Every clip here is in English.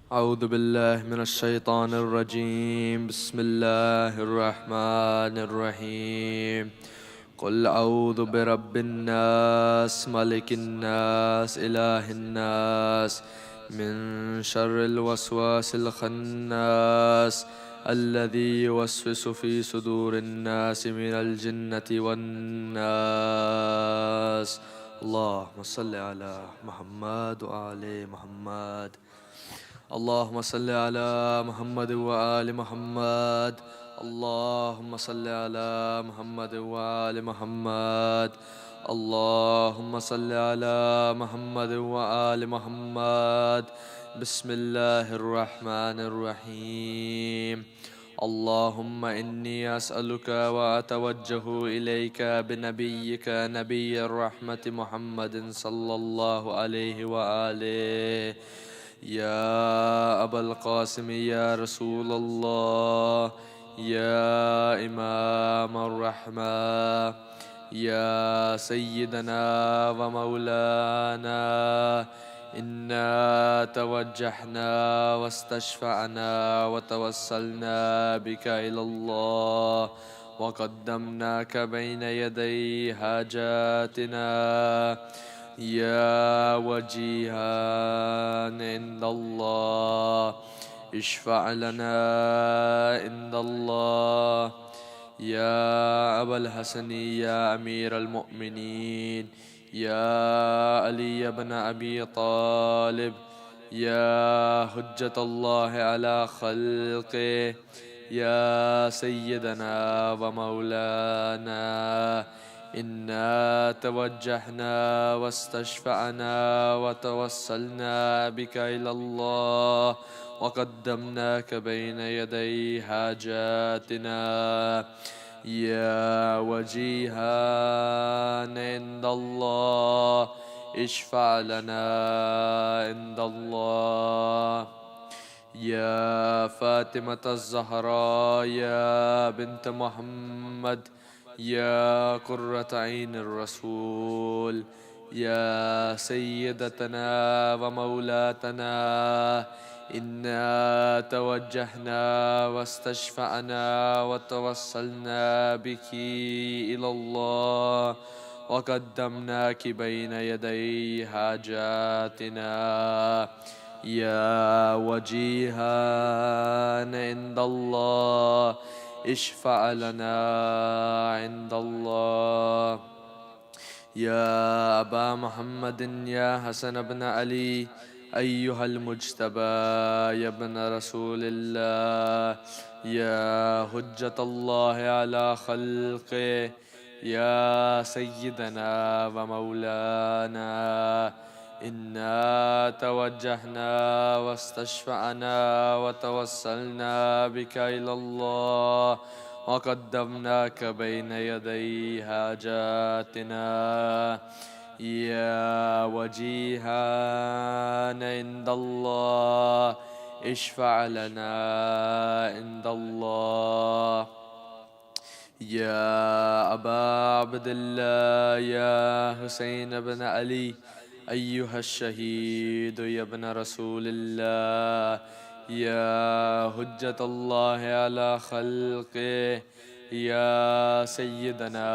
أعوذ بالله من الشيطان الرجيم. بسم الله الرحمن الرحيم. قل أعوذ برب الناس ملك الناس إله الناس من شر الوسواس الخناس الذي يوسوس في صدور الناس من الجنة والناس. اللهم صل على محمد وآل محمد. اللهم صل على محمد وآل محمد. اللهم صل على محمد وآل محمد. اللهم صل على محمد وآل محمد. بسم الله الرحمن الرحيم. اللهم إني أسألك وأتوجه إليك بنبيك نبي الرحمة محمد صلى الله عليه وآله. يا أبا القاسم يا رسول الله، يا إمام الرحمة، يا سيدنا ومولانا، إنا توجهنا واستشفعنا وتوسلنا بك إلى الله وقدمناك بين يدي حاجاتنا يا وجيها عند الله، اشفع لنا عند الله. يا أبا الحسن يا أمير المؤمنين، يا علي بن أبي طالب، يا حجة الله على خلقه، يا سيدنا ومولانا، إنا توجهنا واستشفعنا وتوسلنا بك إلى الله وقدمناك بين يدي حاجاتنا يا وجيها عند الله، اشفع لنا عند الله. يا فاطمة الزهراء يا بنت محمد، يا قرة عين الرسول، يا سيدتنا ومولاتنا، إنا توجهنا واستشفعنا وتوسلنا بك إلى الله وقدمناك بين يدي حاجاتنا يا وجيها عند الله، اشفع لنا عند الله. يا أبا محمد يا حسن بن علي أيها المجتبى يا ابن رسول الله، يا حجة الله على خلقه، يا سيدنا ومولانا، إنا توجهنا واستشفعنا وتوسلنا بك إلى الله وقدمناك بين يدي حاجاتنا يا وجيها عند الله، اشفع لنا عند الله. يا أبا عبد الله يا حسين بن علي أيها الشهيد يا ابن رسول الله، يا حجة الله على خلقه، يا سيدنا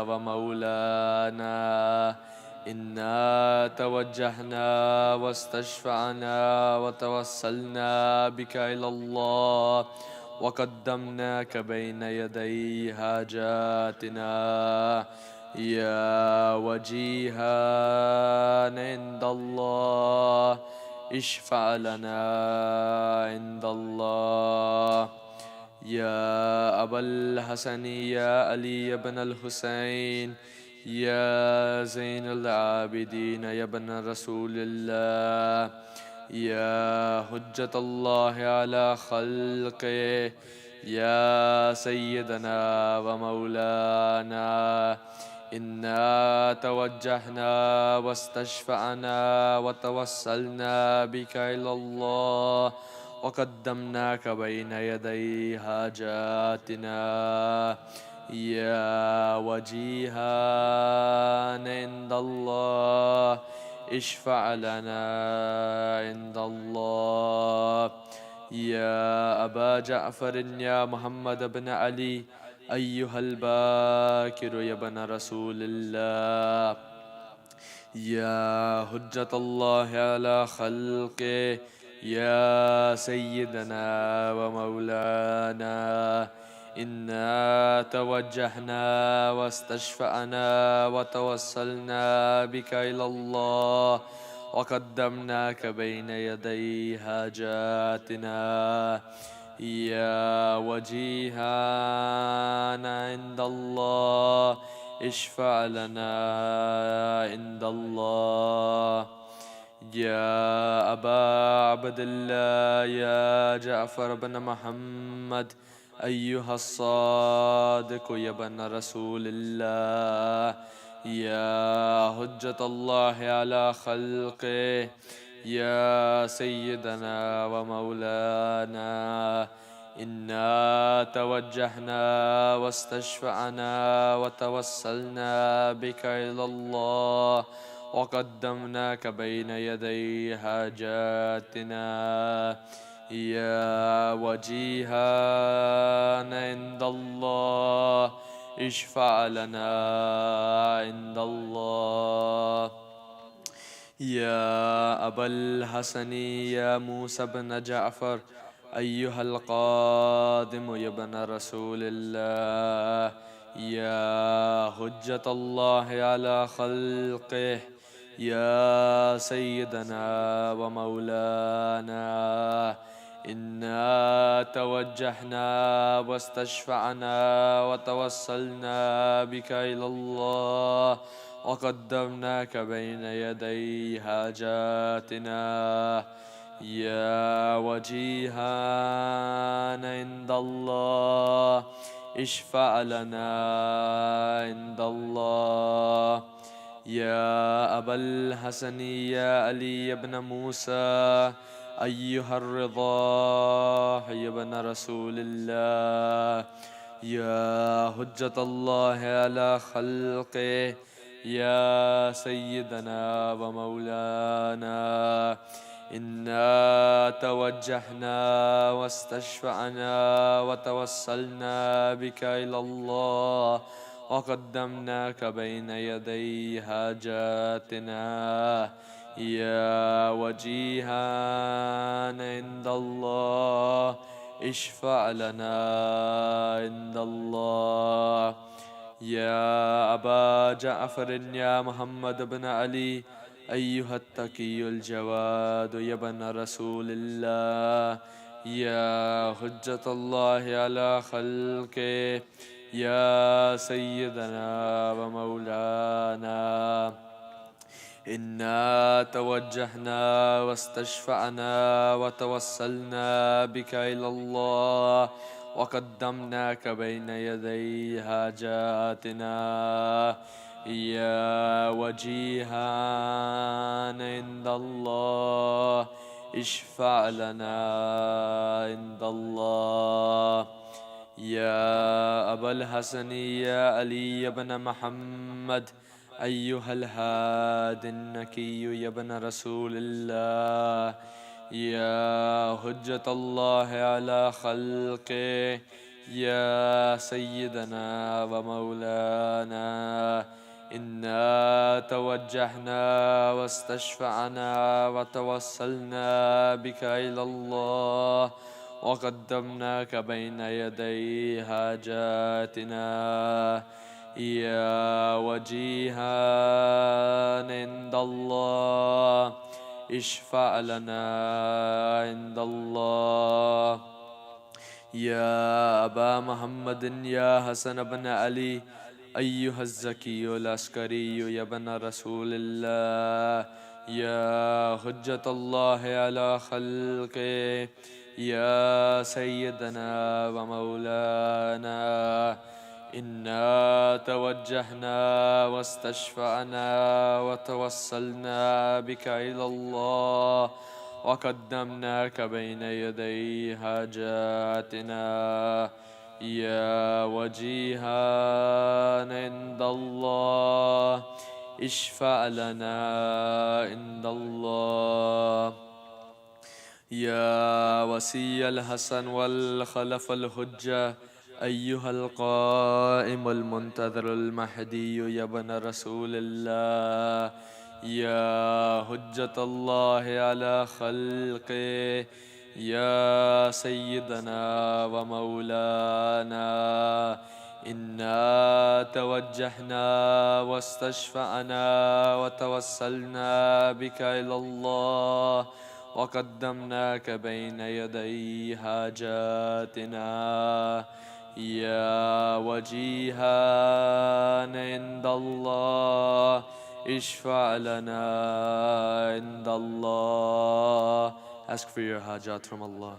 ومولانا، إنا توجهنا واستشفعنا وتوسلنا بك إلى الله وقدمناك بين يدي حاجاتنا يا وجيها عند الله، اشفع لنا عند الله. يا أبا الحسن يا علي بن الحسين، يا زين العابدين يا ابن رسول الله، يا حجة الله على خلقه، يا سيدنا ومولانا، إنا توجهنا واستشفعنا وتوسلنا بك إلى الله وقدمناك بين يدي حاجاتنا يا وجيها عند الله، اشفع لنا عند الله. يا أبا جعفر يا محمد بن علي أيها الباكر يا ابن رسول الله، يا حجة الله على خلقه، يا سيدنا ومولانا، إنا توجهنا واستشفعنا وتوسلنا بك إلى الله، وقدمناك بين يدي حاجاتنا، يا وجيهانا عند الله اشفع لنا عند الله. يا أبا عبد الله يا جعفر بن محمد أيها الصادق يا ابن رسول الله، يا حجة الله على خلقه، يا سيدنا ومولانا، إنا توجهنا واستشفعنا وتوسلنا بك إلى الله، وقدمناك بين يدي حاجاتنا، يا وجيها عند الله اشفع لنا عند الله. يا أبا الحسن يا موسى بن جعفر أيها القادم يا ابن رسول الله، يا حجة الله على خلقه، يا سيدنا ومولانا، إنا توجهنا واستشفعنا وتوسلنا بك إلى الله، وقدمناك بين يدي حاجاتنا، يا وجيها عند الله اشفع لنا عند الله. يا أبا الحسن يا علي بن موسى أيها الرضا يا ابن رسول الله، يا حجة الله على خلقه، يا سيدنا ومولانا، إنا توجهنا واستشفعنا وتوسلنا بك إلى الله، وقدمناك بين يدي حاجاتنا، يا وجيها عند الله اشفع لنا عند الله. يا أبا جعفر يا محمد بن علي أيها التقي الجواد يا ابن رسول الله، يا حجة الله على خلقه، يا سيدنا ومولانا، إنا توجهنا واستشفعنا وتوسلنا بك إلى الله، وقدمناك بين يدي حاجاتنا، يا وجيها عند الله اشفع لنا عند الله. يا أبا الحسن يا علي بن محمد أيها الهادي النقي يا ابن رسول الله، يا حجة الله على خلقه، يا سيدنا ومولانا، إنا توجهنا واستشفعنا وتوسلنا بك إلى الله، وقدمناك بين يدي حاجاتنا، يا وجيها عند الله اشفع لنا عند الله. يا أبا محمد يا حسن بن علي أيها الزكي العسكري يا ابن رسول الله، يا حجة الله على خلقه، يا سيدنا ومولانا، إنا توجهنا واستشفعنا وتوسلنا بك إلى الله، وقدمناك بين يدي حاجاتنا، يا وجيها عند الله اشفع لنا عند الله. يا وسي الحسن والخلف الحجة أيها القائم المنتظر المهدي يا ابن رسول الله، يا حجة الله على خلقه، يا سيدنا ومولانا، إنا توجهنا واستشفعنا وتوسلنا بك إلى الله وقدمناك بين يدي حاجاتنا، يا وجيها عند الله اشفع لنا عند الله. Ask for your hajat from Allah.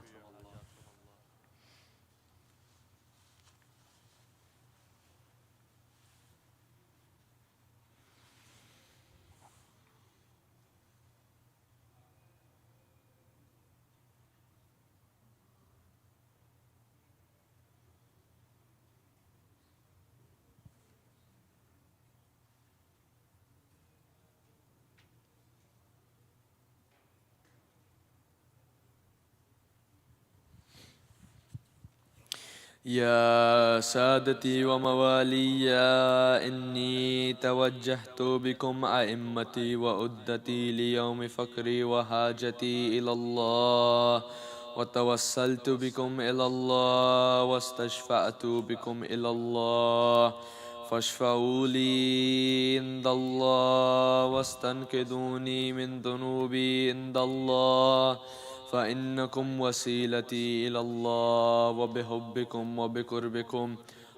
يا سادتي وموالي، إني توجهت بكم أئمتي وعدتي ليوم فقري وحاجتي إلى الله، وتوسلت بكم إلى الله واستشفعت بكم إلى الله، فاشفعوا لي عند الله واستنقذوني من ذنوبي عند الله، فإنكم وسيلتي إلى الله، وبحبكم وبقربكم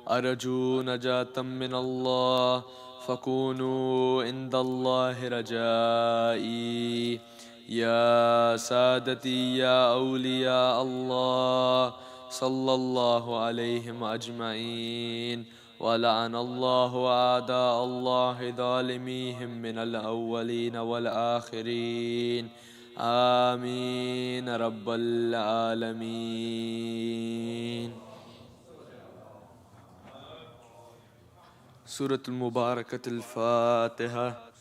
أرجو نجاة من الله، فكونوا عند الله رجائي. يا سادتي يا أولياء الله، صلى الله عليهم أجمعين، ولعن الله أعداء الله ظالميهم من الأولين والآخرين، آمين رب العالمين. سورة المباركة الفاتحة.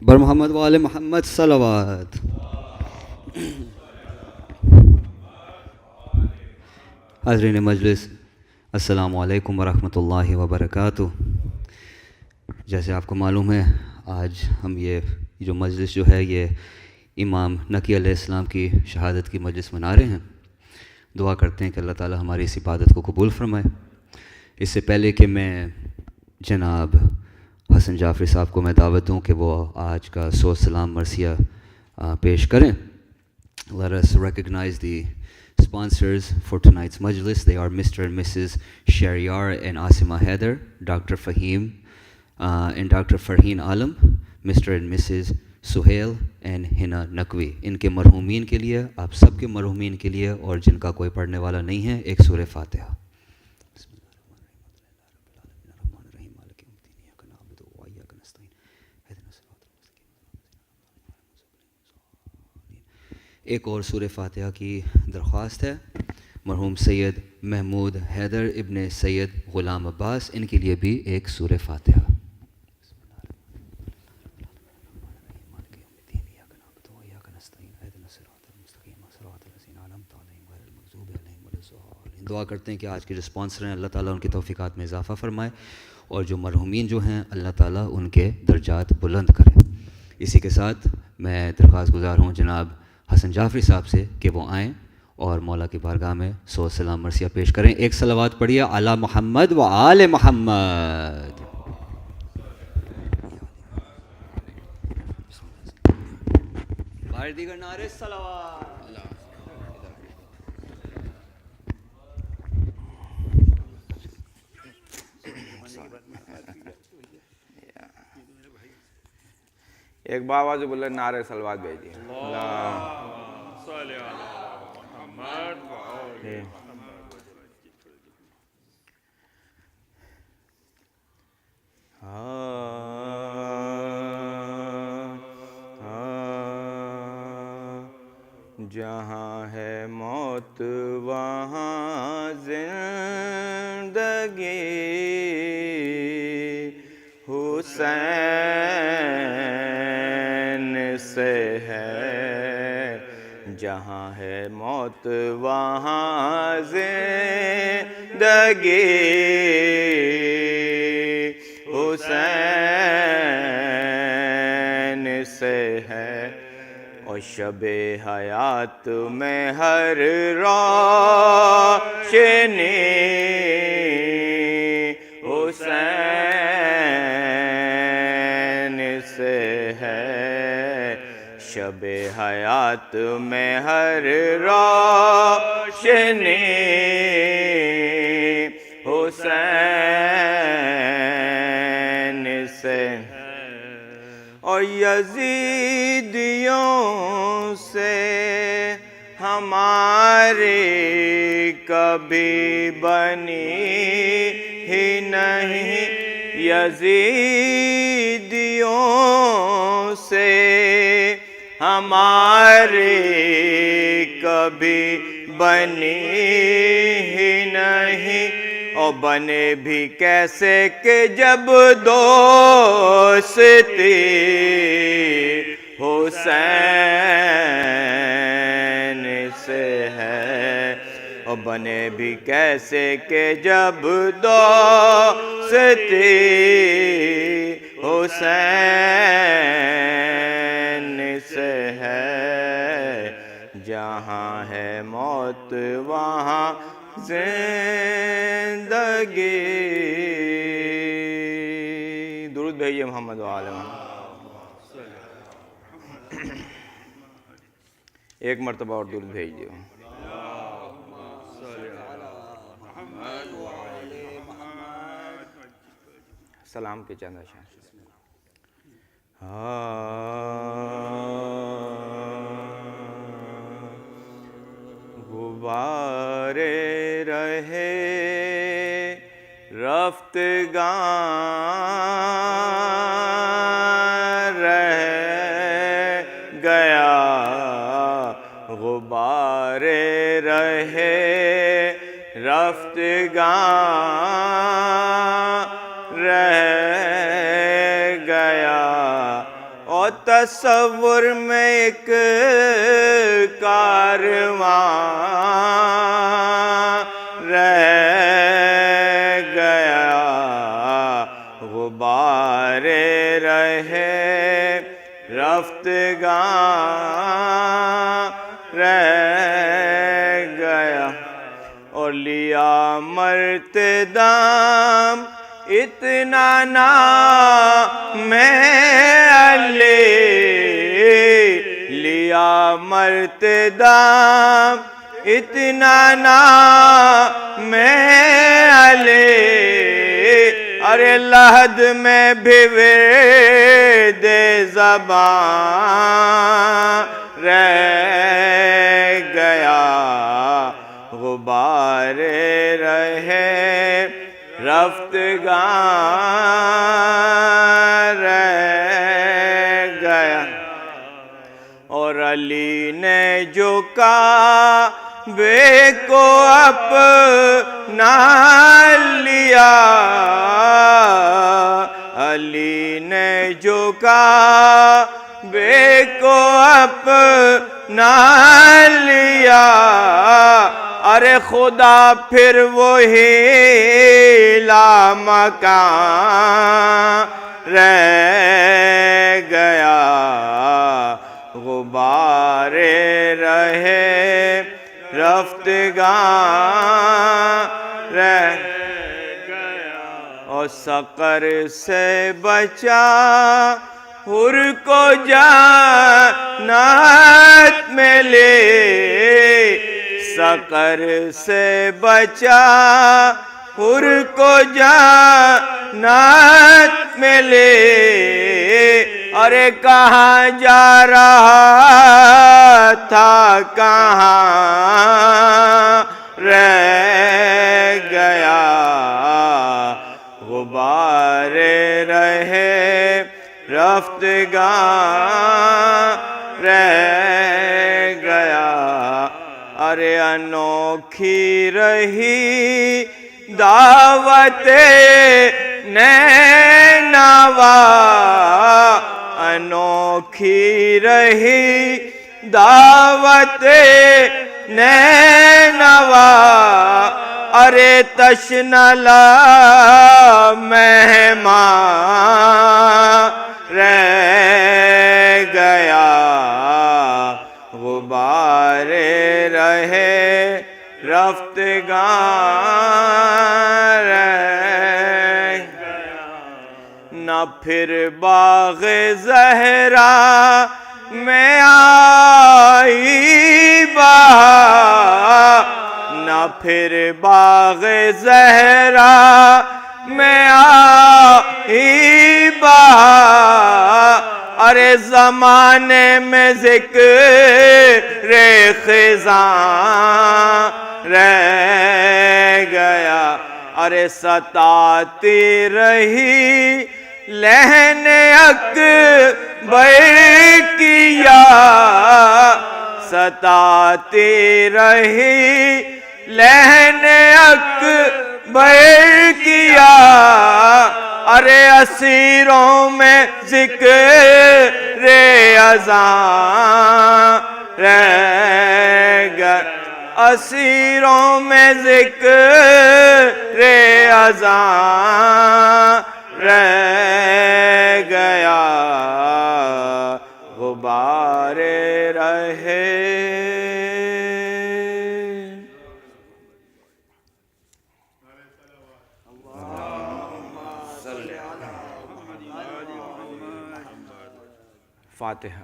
بر محمد وآل محمد صلوات. حاضرین مجلس، السلام علیکم ورحمۃ اللہ وبرکاتہ. جیسے آپ کو معلوم ہے، آج ہم یہ جو مجلس جو ہے یہ امام نقی علیہ السلام کی شہادت کی مجلس منا رہے ہیں. دعا کرتے ہیں کہ اللہ تعالی ہماری اس عبادت کو قبول فرمائے. اس سے پہلے کہ میں جناب حسن جعفری صاحب کو میں دعوت دوں کہ وہ آج کا سو سلام مرثیہ پیش کریں. Let us recognize the sponsors for tonight's majlis. They are Mr. and Mrs. Shariar and Asima Haider, Dr. Fahim and Dr. Farheen Alam, Mr. and Mrs. Suhail and Hina Naqvi. ان کے مرحومین کے لیے، آپ سب کے مرحومین کے لیے، اور جن کا کوئی پڑھنے والا نہیں ہے، ایک سورہ فاتحہ. ایک اور سورہ فاتحہ کی درخواست ہے. مرحوم سید محمود حیدر ابن سید غلام عباس، ان کے لیے بھی ایک سورہ فاتحہ. دعا کرتے ہیں کہ آج کے جو اسپانسر ہیں اللہ تعالیٰ ان کی توفیقات میں اضافہ فرمائے، اور جو مرحومین جو ہیں اللہ تعالیٰ ان کے درجات بلند کرے۔ اسی کے ساتھ میں درخواست گزار ہوں جناب حسن جعفری صاحب سے کہ وہ آئیں اور مولا کی بارگاہ میں 100 سلام مرثیہ پیش کریں۔ ایک صلوات پڑھیے علی محمد و آل محمد۔ باہر دیگر نعرے صلوات۔ ایک بابا جو بولے نعرے صلوات بھیج دیے۔ جہاں ہے موت وہاں زندگی، حسین سے ہے۔ جہاں ہے موت وہاں زندگی، حسین سے ہے۔ اور شب حیات میں ہر روشنی، حسین سے ہے۔ شب حیات میں ہر روشنی، حسین سے ہے۔ اور یزیدیوں سے ہماری کبھی بنی ہی نہیں، یزیدیوں سے ہماری کبھی بنی ہی نہیں۔ اور بنے بھی کیسے کہ جب دوستی حسین سے ہے۔ اور بنے بھی کیسے کہ جب دوستی حسین سے ہے۔ جہاں ہے موت وہاں زندگی۔ درود بھیجیے محمد و آل محمد۔ ایک مرتبہ اور درود بھیج دیو۔ سلام کے چند اشعار۔ غبارے رہے رفتگان رہ گیا، غبارے رہے رفتگان رہ گیا۔ اور تصور میں ایک کارواں رہ گیا، غبارے رہے رفتگان رہ گیا۔ اور لیا مرتدام اتنا نام علی، لیا مرتدام اتنا نام علی۔ ارے لحد میں بھی ورد زبان رہ گیا، غبارے رہے رفتگان رہ گیا۔ اور علی نے جو کعبے کو اپنا لیا، علی نے جو کعبے کو اپنا لیا، ارے خدا پھر وہی لامکان رہ گیا، غبار رہے رفتگان رہ گیا، اور سقر سے بچا حر کو جنت میں لے، سقر سے بچا حر کو جنت میں لے، ارے کہاں جا رہا تھا کہاں رہ گیا، غبار رہے رفتگان رہ گیا، ارے انوکھی رہی دعوت نینوا، انوکھی رہی دعوت نینوا، ارے تشنہ مہمان رہ گیا، غبار رہے رفتگان رہ گیا، نہ پھر باغ زہرا میں آئی بہار، نہ پھر باغ زہرا میں آئی بہار، ارے زمانے میں ذکر خزاں رہ گیا، ارے ستاتی رہی لہن اکبر کیا، ستاتی رہی لہن اکبر کیا، ارے اسیروں میں ذکر اذان رہ گیا، اسیروں میں ذکر اذان رہ گیا، غبار رہے فاتحہ۔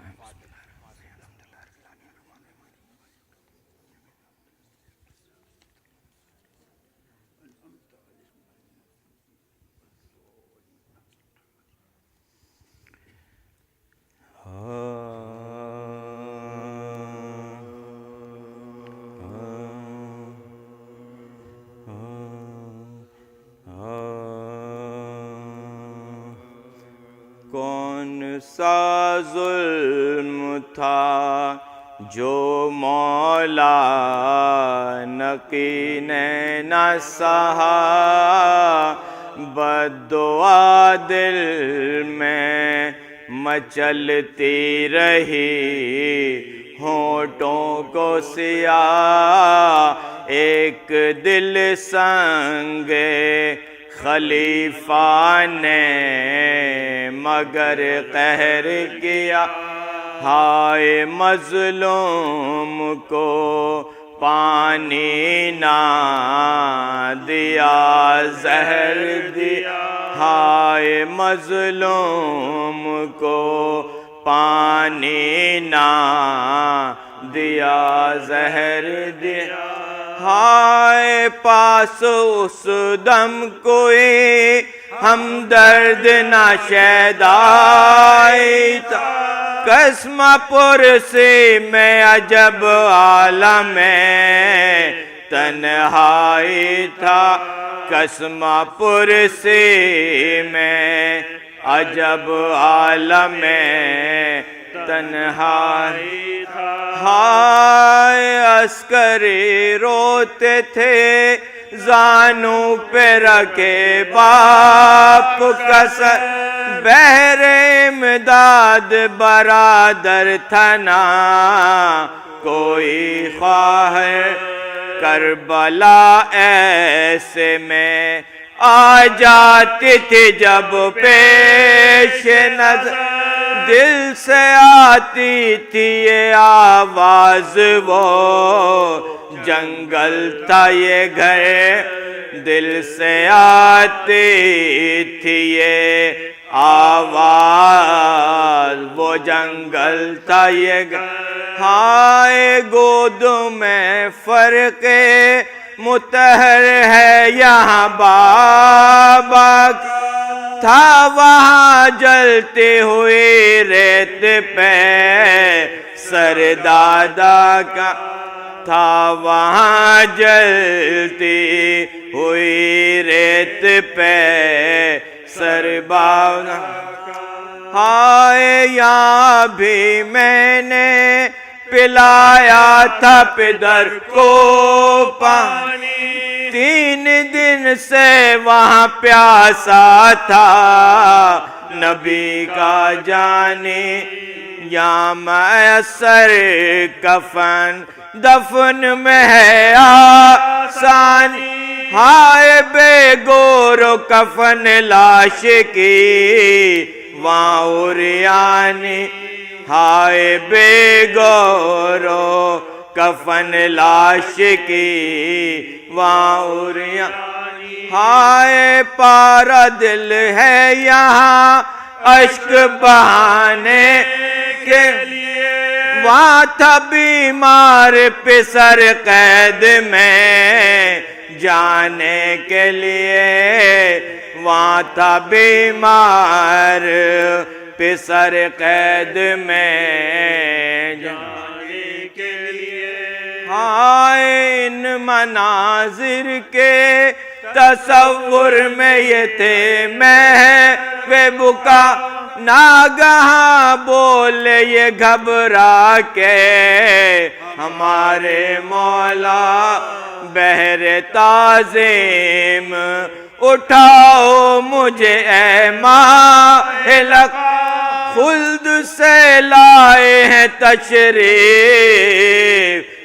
کون سا ظلم تھا جو مولا نقی نے نہ سہا، بددعا دل میں مچلتی رہی، ہونٹوں کو سیاہ ایک دل سنگے خلیفہ نے مگر قہر کیا، ہائے مظلوم کو پانی نہ دیا، زہر دیا، ہائے مظلوم کو پانی نہ دیا، زہر دیا، ہائے پاس اس دم کوئی ہمدرد نہ شیدائی تھا، قسم پرسی میں عجب عالم تنہائی تھا، قسم پرسی میں عجب عالم تنہائی تھا، ہائے عسکری روتے تھے زانوں پہ رکھے باپ کا سر، بہر امداد برادر تھا نہ کوئی خواہر، کربلا ایسے میں آ جاتی تھی جب پیش نظر، دل سے آتی تھی یہ آواز، وہ جنگل تھا یہ گھر، دل سے آتی تھی یہ آواز، وہ جنگل تھا یہ گھر۔ ہائے گود میں فرق مطہر ہے یہاں بابا، تھا وہاں جلتی ہوئی ریت پہ سر دادا کا، تھا وہاں جلتی ہوئی ریت پہ سر باونا۔ ہائے یہاں بھی میں نے پلایا تھا پدر کو پانی، 3 دن سے وہاں پیاسا تھا نبی کا جانی، یا میسر کفن دفن میں ہے آسانی، ہائے بے گور و کفن لاش کی وہاں عریانی، ہائے بے گور و کفن لاش کی وہاں عریانی، ہائے پارا دل ہے یہاں اشک بہانے کے لیے، وہاں تھا بیمار پسر قید میں جانے کے لیے، وہاں تھا بیمار پسر قید میں جانے کے لیے۔ ہائے ان مناظر کے تصور میں یہ تھے میں بے بکا، ناگہاں بولے یہ گھبرا کے ہمارے مولا بحر تعظیم، اٹھاؤ مجھے اے مالک، خلد سے لائے ہیں تشریف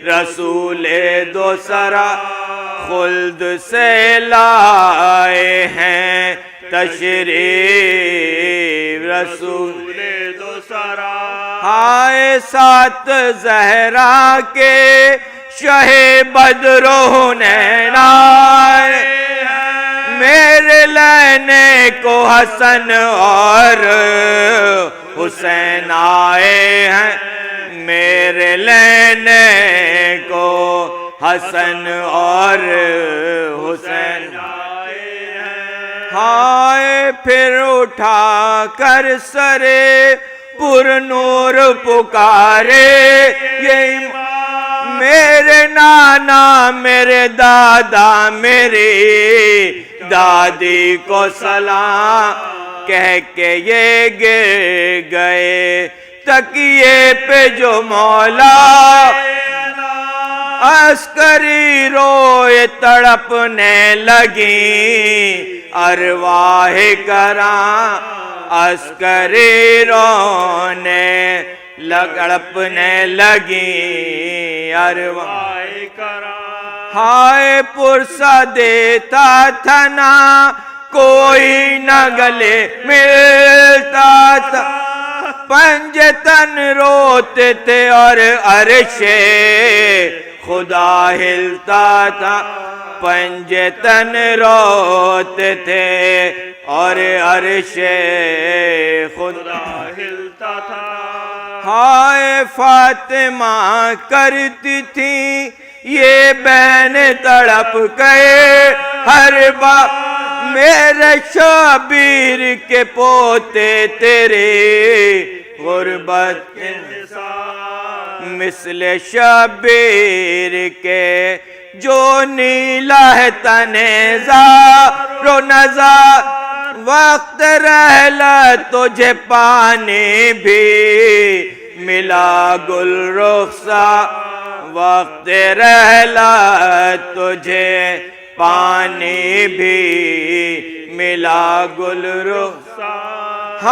رسول دو سرا، خلد سے لائے ہیں تشریف رسول دو سرا، ہائے 7 زہرا کے شہ بدر و حنین آئے، میرے لینے کو حسن اور حسین آئے ہیں، میرے لینے کو حسن اور حسین آئے ہیں، ہائے پھر اٹھا کر سرے پر نور پکارے یہ میرے نانا میرے دادا میری دادی کو سلام کہہ کے یہ گر گئے تکیے پہ جو مولا، عسکری روئے تڑپنے لگی ارواح کراں، عسکری رونے تڑپنے لگی ارواح کراں، ہائے پرسہ دیتا تھا نہ کوئی نہ گلے ملتا تھا، پنجے تن روتے تھے اور عرش خدا ہلتا تھا، پنجے تن روتے تھے اور عرش خدا ہلتا تھا، ہائے فاطمہ کرتی تھی یہ بہن تڑپ گئے ہر بار، میرے شبیر کے پوتے تیرے غربت مثل شبیر کے جو نیلا ہے تنے زار و نظار، وقت رحلت تجھے پانی بھی ملا گل رخسار، وقت رحلت تجھے پانی بھی ملا گل رخسار،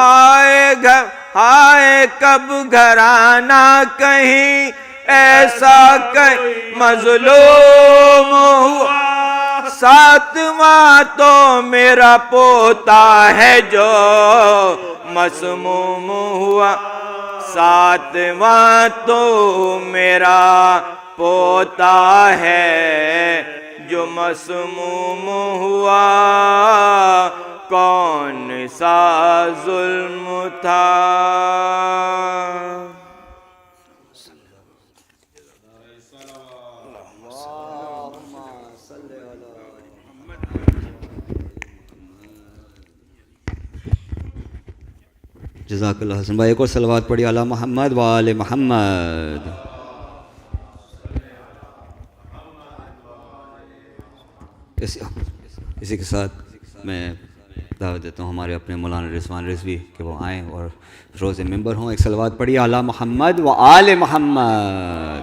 ہائے کب گھرانا کہیں ایسا کوئی مظلوم ہوا، ساتواں تو میرا پوتا ہے جو مسموم ہوا، ساتواں تو میرا پوتا ہے جو مسموم ہوا، کون سا ظلم تھا؟ جزاک اللہ حسن بھائی، ایک اور صلوات پڑھی علی محمد و آل محمد۔ اسی کے ساتھ میں دعوت دیتا ہوں ہمارے اپنے مولانا رضوان رضوی کہ وہ آئیں اور روز ممبر ہوں۔ ایک صلوات پڑھی علی محمد و آل محمد۔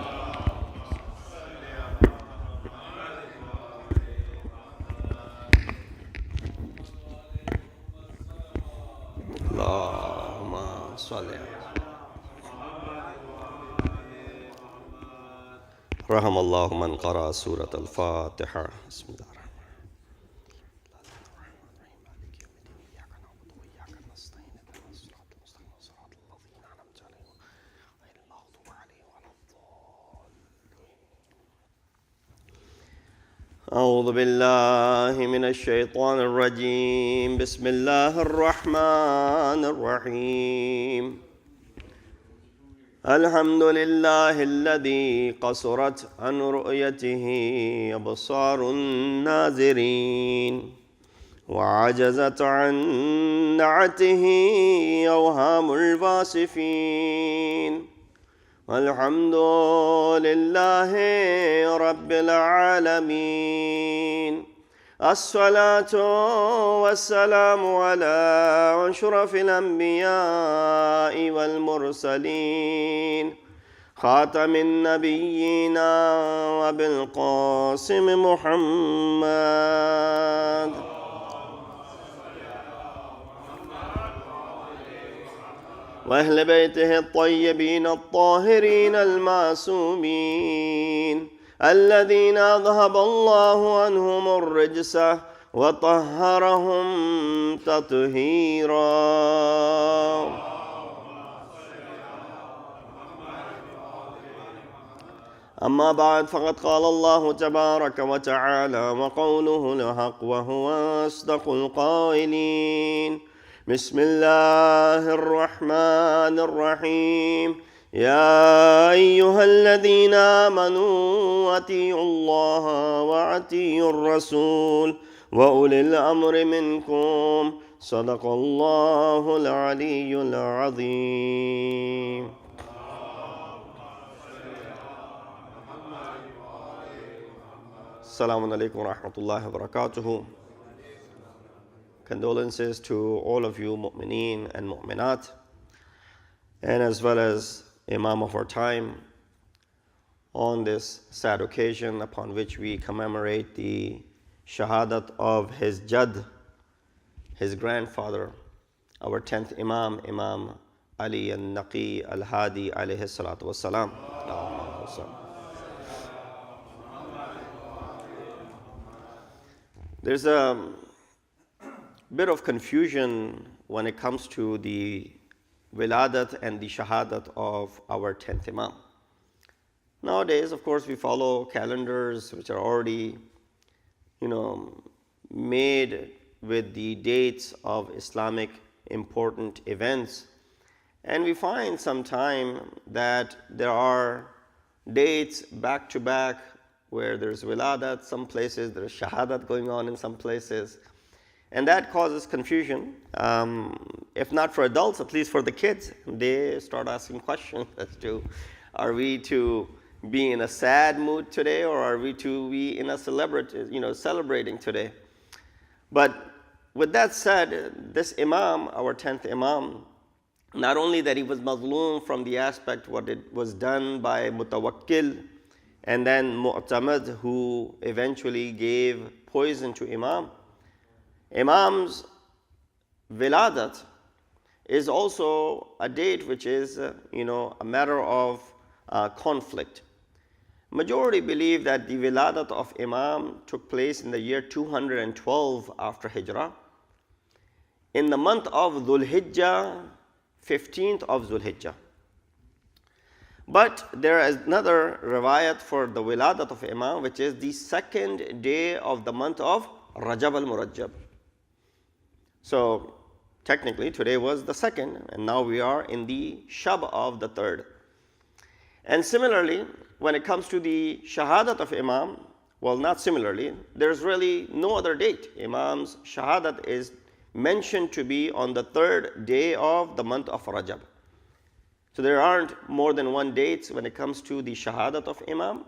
اللہم صلی رحم اللہ من قرأ سورة الفاتحہ۔ بسم اللہ الرحمن اعوذ باللہ من الشیطان الرجیم، بسم اللہ الرحمن الرحیم۔ الحمد للہ الذی قصرت عن رؤیتہ ابصار الناظرین، وعجزت عن نعتہ اوہام الواصفین، الحمد للہ رب العالمین، الصلاة والسلام على اشرف الانبیاء والمرسلین، خاتم النبیین وابی القاسم محمد، وأهل بيته الطيبين الطاهرين المعصومين الذين أذهب الله عنهم الرجس وطهرهم تطهيرا۔ أما بعد، فقد قال الله تبارك وتعالى وقوله الحق وهو أصدق القائلين، بسم الله الرحمن الرحيم، يا أيها الذين آمنوا أطيعوا الله وأطيعوا الرسول وأولي الأمر منكم، صدق الله العلي العظيم۔ السلام علیکم ورحمۃ اللہ وبرکاتہ۔ Condolences to all of you mu'mineen and mu'minat, and as well as Imam of our time, on this sad occasion upon which we commemorate the Shahadat of his Jad, his grandfather, our 10th Imam, Imam Ali an-Naqi al-Hadi alayhi salatu wassalam. There's a bit of confusion when it comes to the wiladat and the shahadat of our 10th Imam. Nowadays, of course, we follow calendars which are already, made with the dates of Islamic important events. And we find sometime that there are dates back to back where there's wiladat, some places there's shahadat going on in some places. And that causes confusion, if not for adults, at least for the kids. They start asking questions as to, are we to be in a sad mood today, or are we to be in a celebrating today? But with that said, this Imam, our 10th Imam, not only that he was mazloom from the aspect what it was done by Mutawakkil and then Mu'tamad, who eventually gave poison to Imam. Imam's wiladat is also a date which is, a matter of conflict. Majority believe that the Wiladat of Imam took place in the year 212 after Hijrah, in the month of Dhul Hijjah, 15th of Dhul Hijjah. But there is another riwayat for the Wiladat of Imam, which is the second day of the month of Rajab al-Murajjab. So technically today was the second, and now we are in the Shab of the third. And similarly, when it comes to the Shahadat of Imam, well, not similarly, there's really no other date. Imam's Shahadat is mentioned to be on the third day of the month of Rajab. So there aren't more than one date when it comes to the Shahadat of Imam,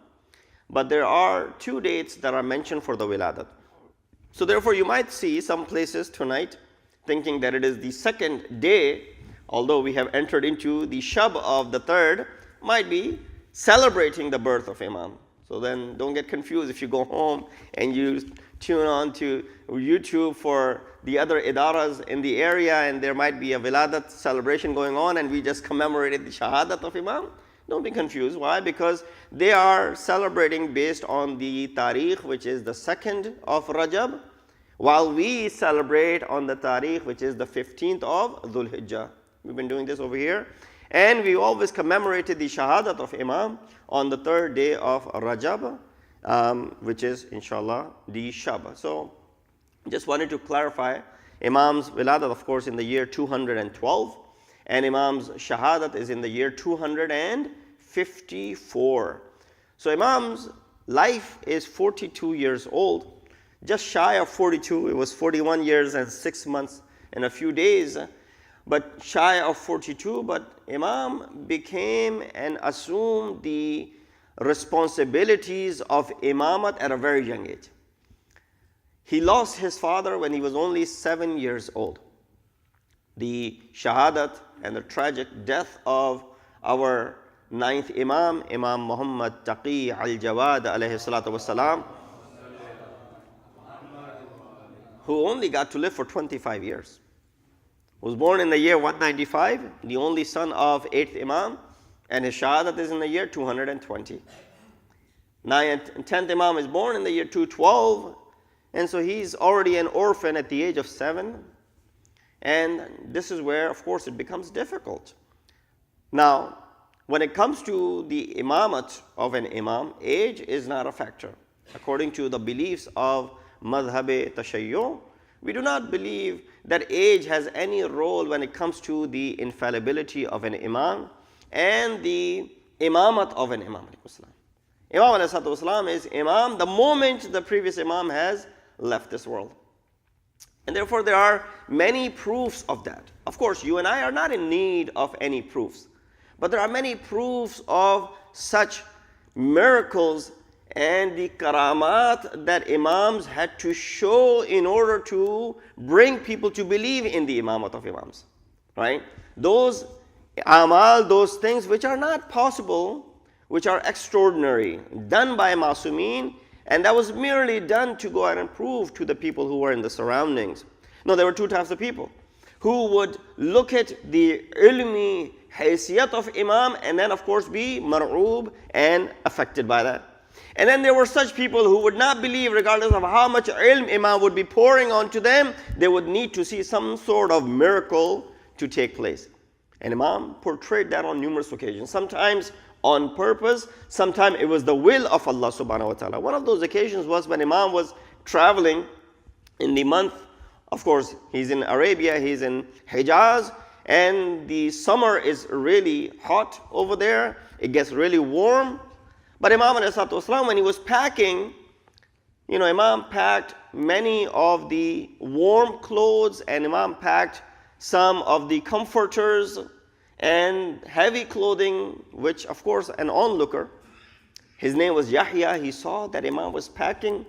but there are two dates that are mentioned for the Wiladat. So therefore you might see some places tonight thinking that it is the second day, although we have entered into the Shab of the third, might be celebrating the birth of Imam. So then don't get confused if you go home and you tune on to YouTube for the other idaras in the area and there might be a Wiladat celebration going on and we just commemorated the Shahadat of Imam. Don't be confused. Why? Because they are celebrating based on the Tariq, which is the 2nd of Rajab, while we celebrate on the Tariq, which is the 15th of Dhul Hijjah. We've been doing this over here. And we always commemorated the Shahadat of Imam on the third day of Rajab, which is, inshallah, the Shab. So, just wanted to clarify, Imam's Wiladat, of course, in the year 212, and Imam's Shahadat is in the year 254. So, Imam's life is 42 years old, just shy of 42. It was 41 years and 6 months and a few days, but shy of 42. But Imam became and assumed the responsibilities of imamate at a very young age. He lost his father when he was only 7 years old. The Shahadat and the tragic death of our 9th Imam, Imam Muhammad Taqi al-Jawad alayhi salatu wasalam, who only got to live for 25 years. Was born in the year 195, the only son of 8th Imam, and his Shahadat is in the year 220. 9th and 10th Imam is born in the year 212, and so he's already an orphan at the age of 7. And this is where, of course, it becomes difficult. Now, when it comes to the imamate of an imam, age is not a factor. According to the beliefs of Madhab-e Tashayyu, we do not believe that age has any role when it comes to the infallibility of an imam and the imamat of an imam. Imam ﷺ is imam the moment the previous imam has left this world. And therefore there are many proofs of that. Of course, you and I are not in need of any proofs, but there are many proofs of such miracles and the karamat that imams had to show in order to bring people to believe in the imamat of imams, right? Those amal, those things which are not possible, which are extraordinary, done by Masumeen, and that was merely done to go out and prove to the people who were in the surroundings. No, there were two types of people who would look at the ilmi haysiyat of imam and then of course be mar'oob and affected by that. And then there were such people who would not believe, regardless of how much ilm imam would be pouring onto them, they would need to see some sort of miracle to take place. And Imam portrayed that on numerous occasions, sometimes on purpose, sometimes it was the will of Allah subhanahu wa ta'ala. One of those occasions was when Imam was traveling in the month, of course, he's in Arabia, he's in Hijaz, and the summer is really hot over there, it gets really warm. But Imam ﷺ, when he was packing, Imam packed many of the warm clothes and Imam packed some of the comforters and heavy clothing, which of course an onlooker, his name was Yahya, he saw that Imam was packing,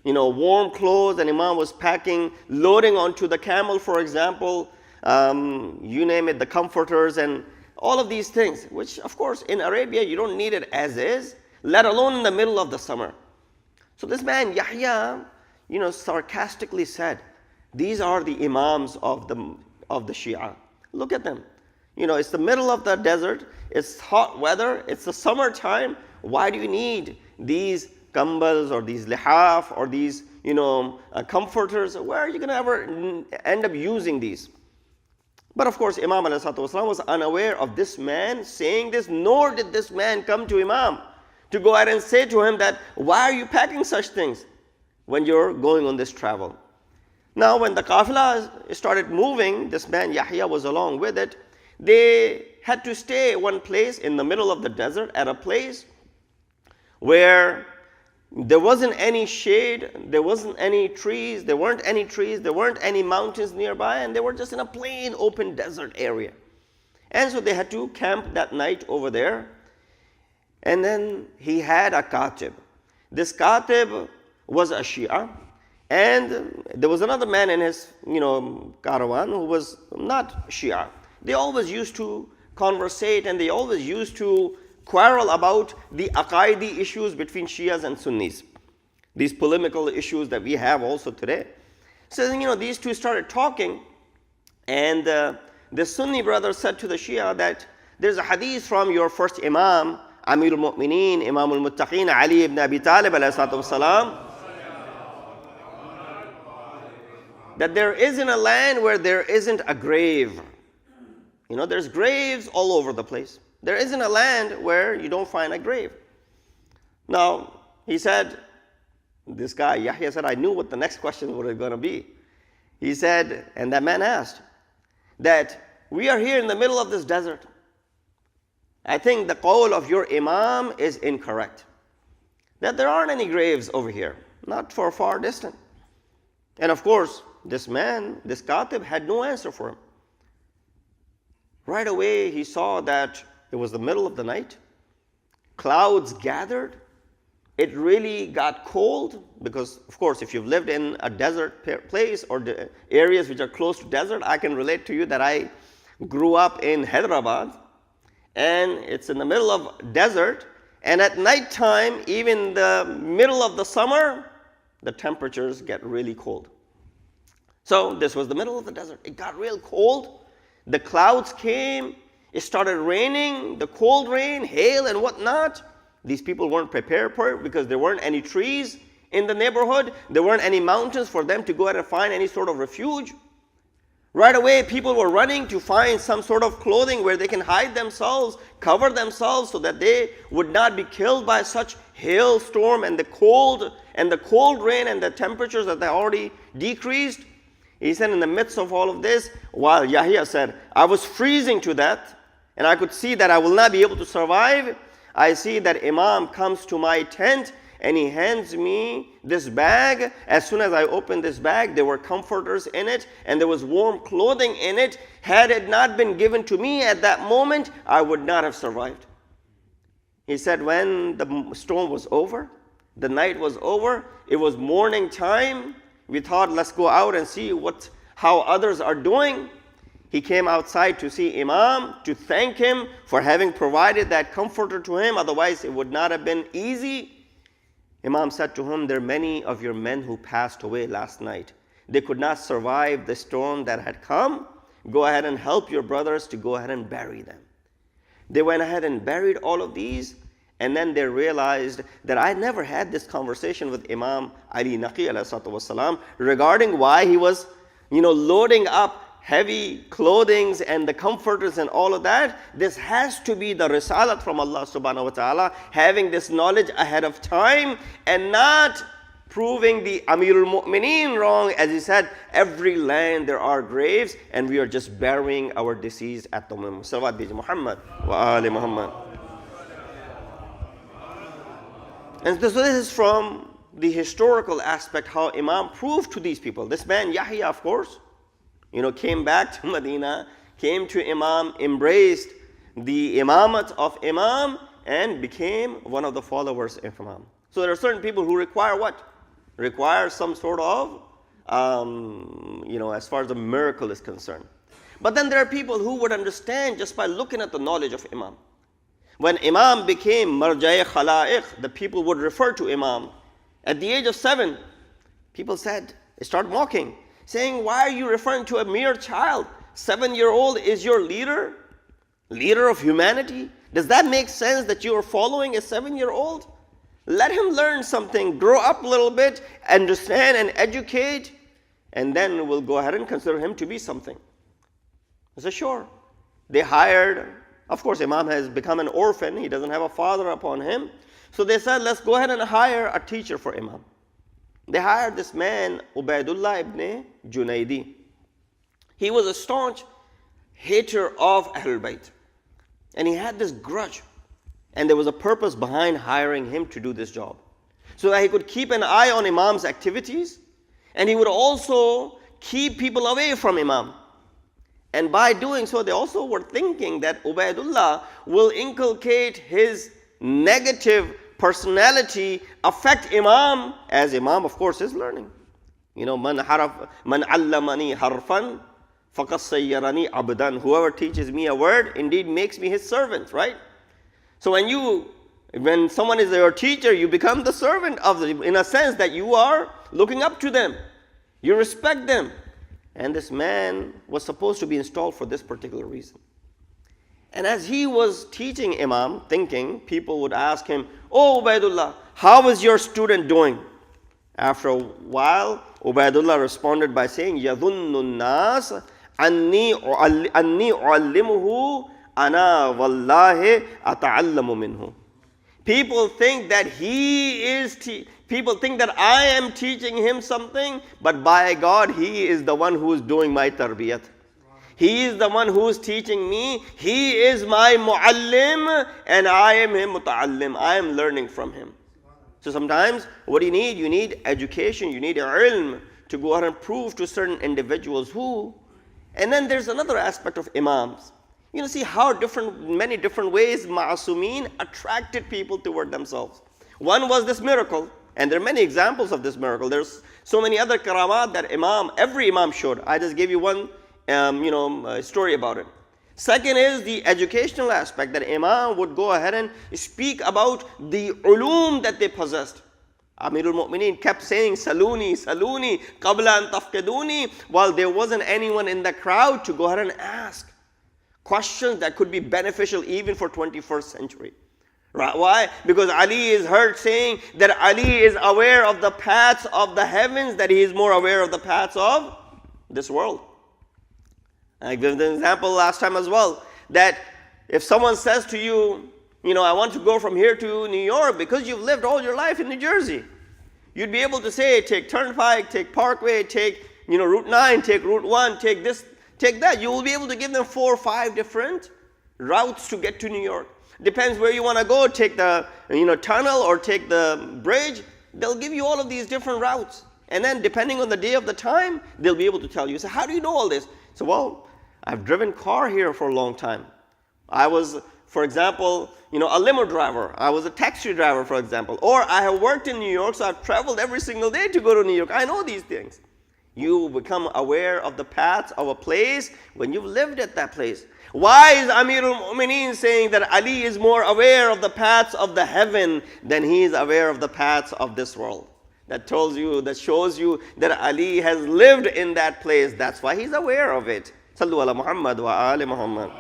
warm clothes, and Imam was packing, loading onto the camel, for example, you name it, the comforters and all of these things, which of course in Arabia you don't need it as is, let alone in the middle of the summer. So this man Yahya, sarcastically said, these are the imams of the Shia. Look at them. It's the middle of the desert, it's hot weather, it's the summertime. Why do you need these kambals or these lihaf or these, comforters? Where are you going to ever end up using these? But of course, Imam ﷺ was unaware of this man saying this, nor did this man come to Imam to go ahead and say to him that, why are you packing such things when you're going on this travel? Now, when the qafilah started moving, this man Yahya was along with it. They had to stay one place in the middle of the desert at a place where there wasn't any shade, there wasn't any trees, there weren't any mountains nearby, and they were just in a plain open desert area. And so they had to camp that night over there. And then he had a katib. This katib was a Shia, and there was another man in his caravan who was not Shia. They always used to conversate, and they always used to quarrel about the aqaidi issues between Shias and Sunnis, these polemical issues that we have also today. So these two started talking, and the Sunni brother said to the Shia that there's a hadith from your first Imam, Amir al-Mu'mineen, Imam al-Muttaqeen, Ali ibn Abi Talib alayhi salatu wasalam, that there isn't a land where there isn't a grave. There's graves all over the place. There isn't a land where you don't find a grave. Now, he said, this guy, Yahya said, I knew what the next question was going to be. He said, and that man asked, that we are here in the middle of this desert. I think the qawl of your Imam is incorrect. That there aren't any graves over here, not for far distant. And of course, this man, this katib, had no answer for him. Right away, he saw that it was the middle of the night. Clouds gathered. It really got cold because, of course, if you've lived in a desert place or the areas which are close to desert, I can relate to you that I grew up in Hyderabad, and it's in the middle of desert. And at night time, even the middle of the summer, the temperatures get really cold. So this was the middle of the desert. It got real cold. The clouds came. It started raining, the cold rain, hail and whatnot. These people weren't prepared for it because there weren't any trees in the neighborhood. There weren't any mountains for them to go out and find any sort of refuge. Right away, people were running to find some sort of clothing where they can hide themselves, cover themselves so that they would not be killed by such hailstorm and the cold rain and the temperatures that they already decreased. He said in the midst of all of this, while Yahya said, I was freezing to death, and I could see that I will not be able to survive, I see that Imam comes to my tent and he hands me this bag. As soon as I opened this bag, there were comforters in it and there was warm clothing in it. Had it not been given to me at that moment, I would not have survived. He said when the storm was over, the night was over, it was morning time. We thought, let's go out and see how others are doing. He came outside to see Imam, to thank him for having provided that comforter to him. Otherwise, it would not have been easy. Imam said to him, there are many of your men who passed away last night. They could not survive the storm that had come. Go ahead and help your brothers to go ahead and bury them. They went ahead and buried all of these. And then they realized that I never had this conversation with Imam Ali an-Naqi ﷺ regarding why he was, loading up heavy clothings and the comforters and all of that. This has to be the risalat from Allah subhanahu wa ta'ala, having this knowledge ahead of time and not proving the Amir al-Mu'mineen wrong. As he said, every land there are graves and we are just burying our deceased at the moment. Salawat bi Muhammad wa ali Muhammad. And so this is from the historical aspect, how Imam proved to these people. This man Yahya, of course, came back to Medina, came to Imam, embraced the imamate of Imam, and became one of the followers of Imam. So there are certain people who require what? Require some sort of, as far as the miracle is concerned. But then there are people who would understand just by looking at the knowledge of Imam. When Imam became marja'i khalaiq, the people would refer to Imam. At the age of 7, people they started mocking, saying, why are you referring to a mere child? 7-year-old is your leader? Leader of humanity? Does that make sense that you are following a 7-year-old? Let him learn something, grow up a little bit, understand and educate, and then we'll go ahead and consider him to be something. I said, sure. They hired, of course, Imam has become an orphan. He doesn't have a father upon him. So they said, let's go ahead and hire a teacher for Imam. They hired this man, Ubaidullah ibn Junaidi. He was a staunch hater of Ahlul Bayt. And he had this grudge. And there was a purpose behind hiring him to do this job. So that he could keep an eye on Imam's activities. And he would also keep people away from Imam. And by doing so, they also were thinking that Ubaidullah will inculcate his negative personality, affect Imam, as Imam, of course, is learning. You know, man allamani harfan faqad sayyarani abdan. Whoever teaches me a word, indeed makes me his servant, right? So when someone is your teacher, you become the servant of them, in a sense that you are looking up to them. You respect them. And this man was supposed to be installed for this particular reason. And as he was teaching Imam, thinking, people would ask him, "Oh, Ubaidullah, how is your student doing?" After a while, Ubaidullah responded by saying, يَظُنُّ النَّاسِ أَنِّي أُعَلِّمُهُ أَنَا وَاللَّهِ أَتَعَلَّمُ مِنْهُ. People think that people think that I am teaching him something, but by God, he is the one who is doing my tarbiyat. He is the one who is teaching me. He is my muallim, and I am him muta'allim. I am learning from him. So sometimes, what do you need? You need education. You need ilm to go out and prove to certain individuals who. And then there's another aspect of imams. You know, see how many different ways ma'asumeen attracted people toward themselves. One was this miracle, and there are many examples of this miracle. There's so many other karamat that every imam showed. I just gave you one story about it. Second is the educational aspect, that Imam would go ahead and speak about the ulum that they possessed. Amirul Mu'mineen kept saying, Saluni, Saluni, Qabla an tafqiduni, while there wasn't anyone in the crowd to go ahead and ask questions that could be beneficial even for 21st century. Right? Why? Because Ali is heard saying that Ali is aware of the paths of the heavens, that he is more aware of the paths of this world. I gave the example last time as well, that if someone says to you, I want to go from here to New York, because you've lived all your life in New Jersey, you'd be able to say, take Turnpike, take Parkway, take Route 9, take Route 1, take this, take that. You will be able to give them 4 or 5 different routes to get to New York. Depends where you want to go, take the tunnel or take the bridge. They'll give you all of these different routes. And then depending on the day of the time, they'll be able to tell you. So how do you know all this? So, well, I've driven car here for a long time. I was, for example, a limo driver. I was a taxi driver, for example. Or I have worked in New York, so I've traveled every single day to go to New York. I know these things. You become aware of the paths of a place when you've lived at that place. Why is Amirul Mu'mineen saying that Ali is more aware of the paths of the heaven than he is aware of the paths of this world? That shows you that Ali has lived in that place. That's why he's aware of it. Sallu ala Muhammad wa ali Muhammad.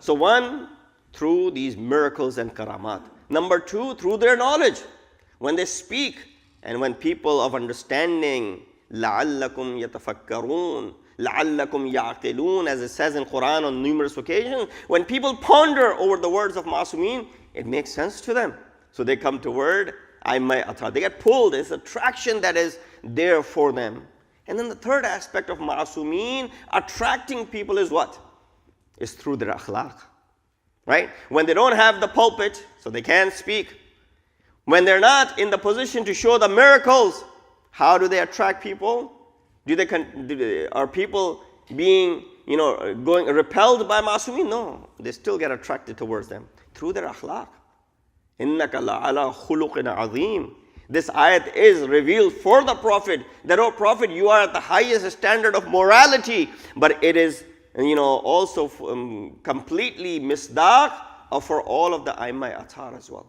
So one, through these miracles and karamat. Number 2, through their knowledge. When they speak, and when people of understanding, لَعَلَّكُمْ يَتَفَكَّرُونَ لَعَلَّكُمْ يَعْقِلُونَ, as it says in Quran on numerous occasions, when people ponder over the words of Ma'asumeen, it makes sense to them. So they come toward They get pulled. There's attraction that is there for them. And then the third aspect of Ma'asumeen attracting people is what? Is through their akhlaq. Right? When they don't have the pulpit, so they can't speak. When they're not in the position to show the miracles, how do they attract people? Are people being, going repelled by Ma'asumeen? No, they still get attracted towards them through their akhlaq. إِنَّكَ لَعَلَى خُلُقٍ عَظِيمٍ. This ayat is revealed for the Prophet, that, oh Prophet, you are at the highest standard of morality, but it is, also completely misdaq for all of the Aimma-e-Athar as well.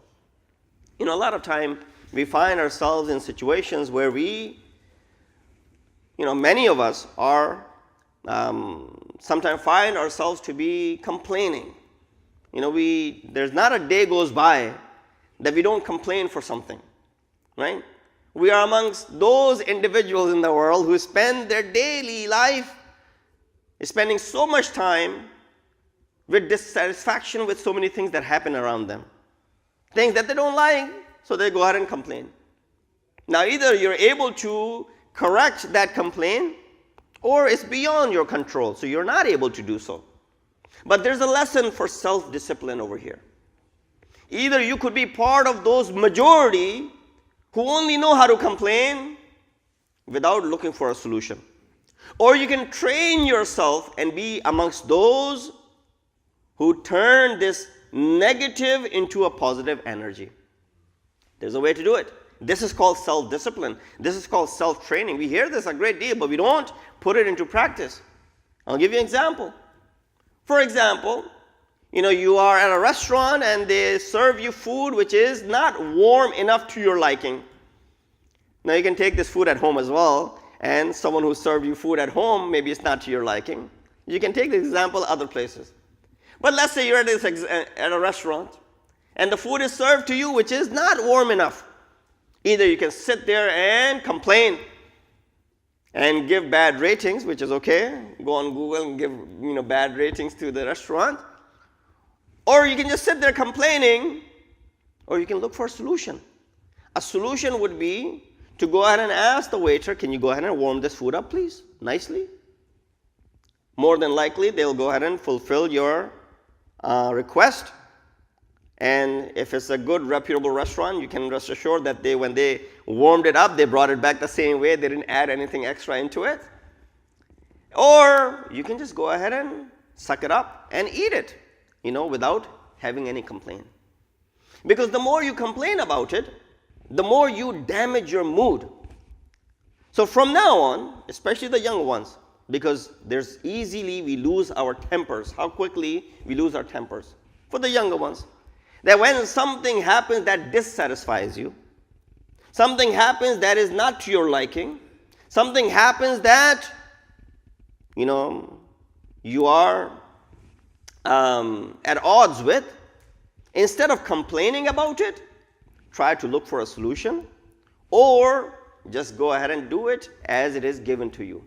A lot of time we find ourselves in situations where many of us are sometimes find ourselves to be complaining. There's not a day goes by that we don't complain for something, right? We are amongst those individuals in the world who spend their daily life spending so much time with dissatisfaction with so many things that happen around them. Things that they don't like, so they go ahead and complain. Now, either you're able to correct that complaint, or it's beyond your control, so you're not able to do so. But there's a lesson for self-discipline over here. Either you could be part of those majority who only know how to complain without looking for a solution. Or you can train yourself and be amongst those who turn this negative into a positive energy. There's a way to do it. This is called self-discipline. This is called self-training. We hear this a great deal, but we don't put it into practice. I'll give you an example. For example, you are at a restaurant and they serve you food which is not warm enough to your liking. Now you can take this food at home as well, and someone who served you food at home, maybe it's not to your liking. You can take the example other places. But let's say you're at a restaurant and the food is served to you which is not warm enough. Either you can sit there and complain and give bad ratings, which is okay. Go on Google and give bad ratings to the restaurant. Or you can just sit there complaining, or you can look for a solution. A solution would be to go ahead and ask the waiter, can you go ahead and warm this food up, please, nicely? More than likely, they'll go ahead and fulfill your request. And if it's a good, reputable restaurant, you can rest assured that when they warmed it up, they brought it back the same way. They didn't add anything extra into it. Or you can just go ahead and suck it up and eat it, without having any complaint. Because the more you complain about it, the more you damage your mood. So from now on, especially the young ones, because we lose our tempers, how quickly we lose our tempers. For the younger ones, that when something happens that dissatisfies you, something happens that is not to your liking, something happens that, you are at odds with, instead of complaining about it, try to look for a solution, or just go ahead and do it as it is given to you.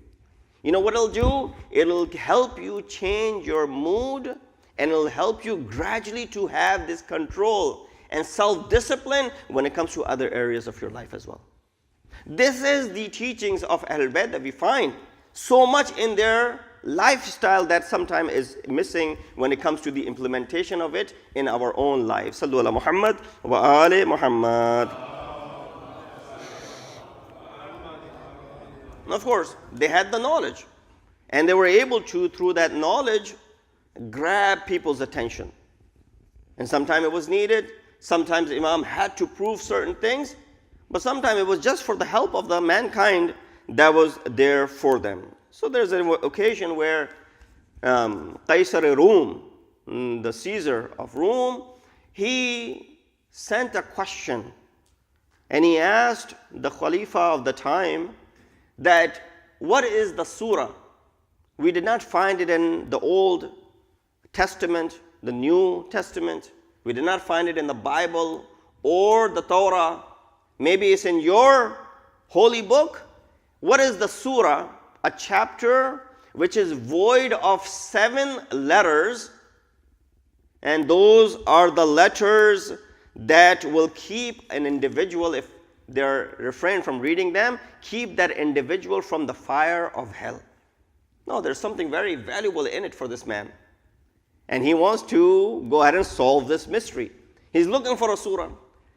You know what it'll do? It'll help you change your mood, and it'll help you gradually to have this control and self-discipline when it comes to other areas of your life as well. This is the teachings of Ahlul Bayt that we find so much in their lifestyle that sometimes is missing when it comes to the implementation of it in our own lives. Sallu ala Muhammad wa ali Muhammad. And of course, they had the knowledge, and they were able to, through that knowledge, grab people's attention. And sometimes it was needed, sometimes Imam had to prove certain things, but sometimes it was just for the help of the mankind that was there for them. So there's an occasion where Qaisar-e-Rum, the Caesar of Rome, he sent a question, and he asked the Khalifa of the time that what is the surah? We did not find it in the Old Testament, the New Testament. We did not find it in the Bible or the Torah. Maybe it's in your holy book. What is the surah? A chapter which is void of 7 letters, and those are the letters that will keep an individual, if they're refrained from reading them, keep that individual from the fire of hell. No, there's something very valuable in it for this man. And he wants to go ahead and solve this mystery. He's looking for a surah.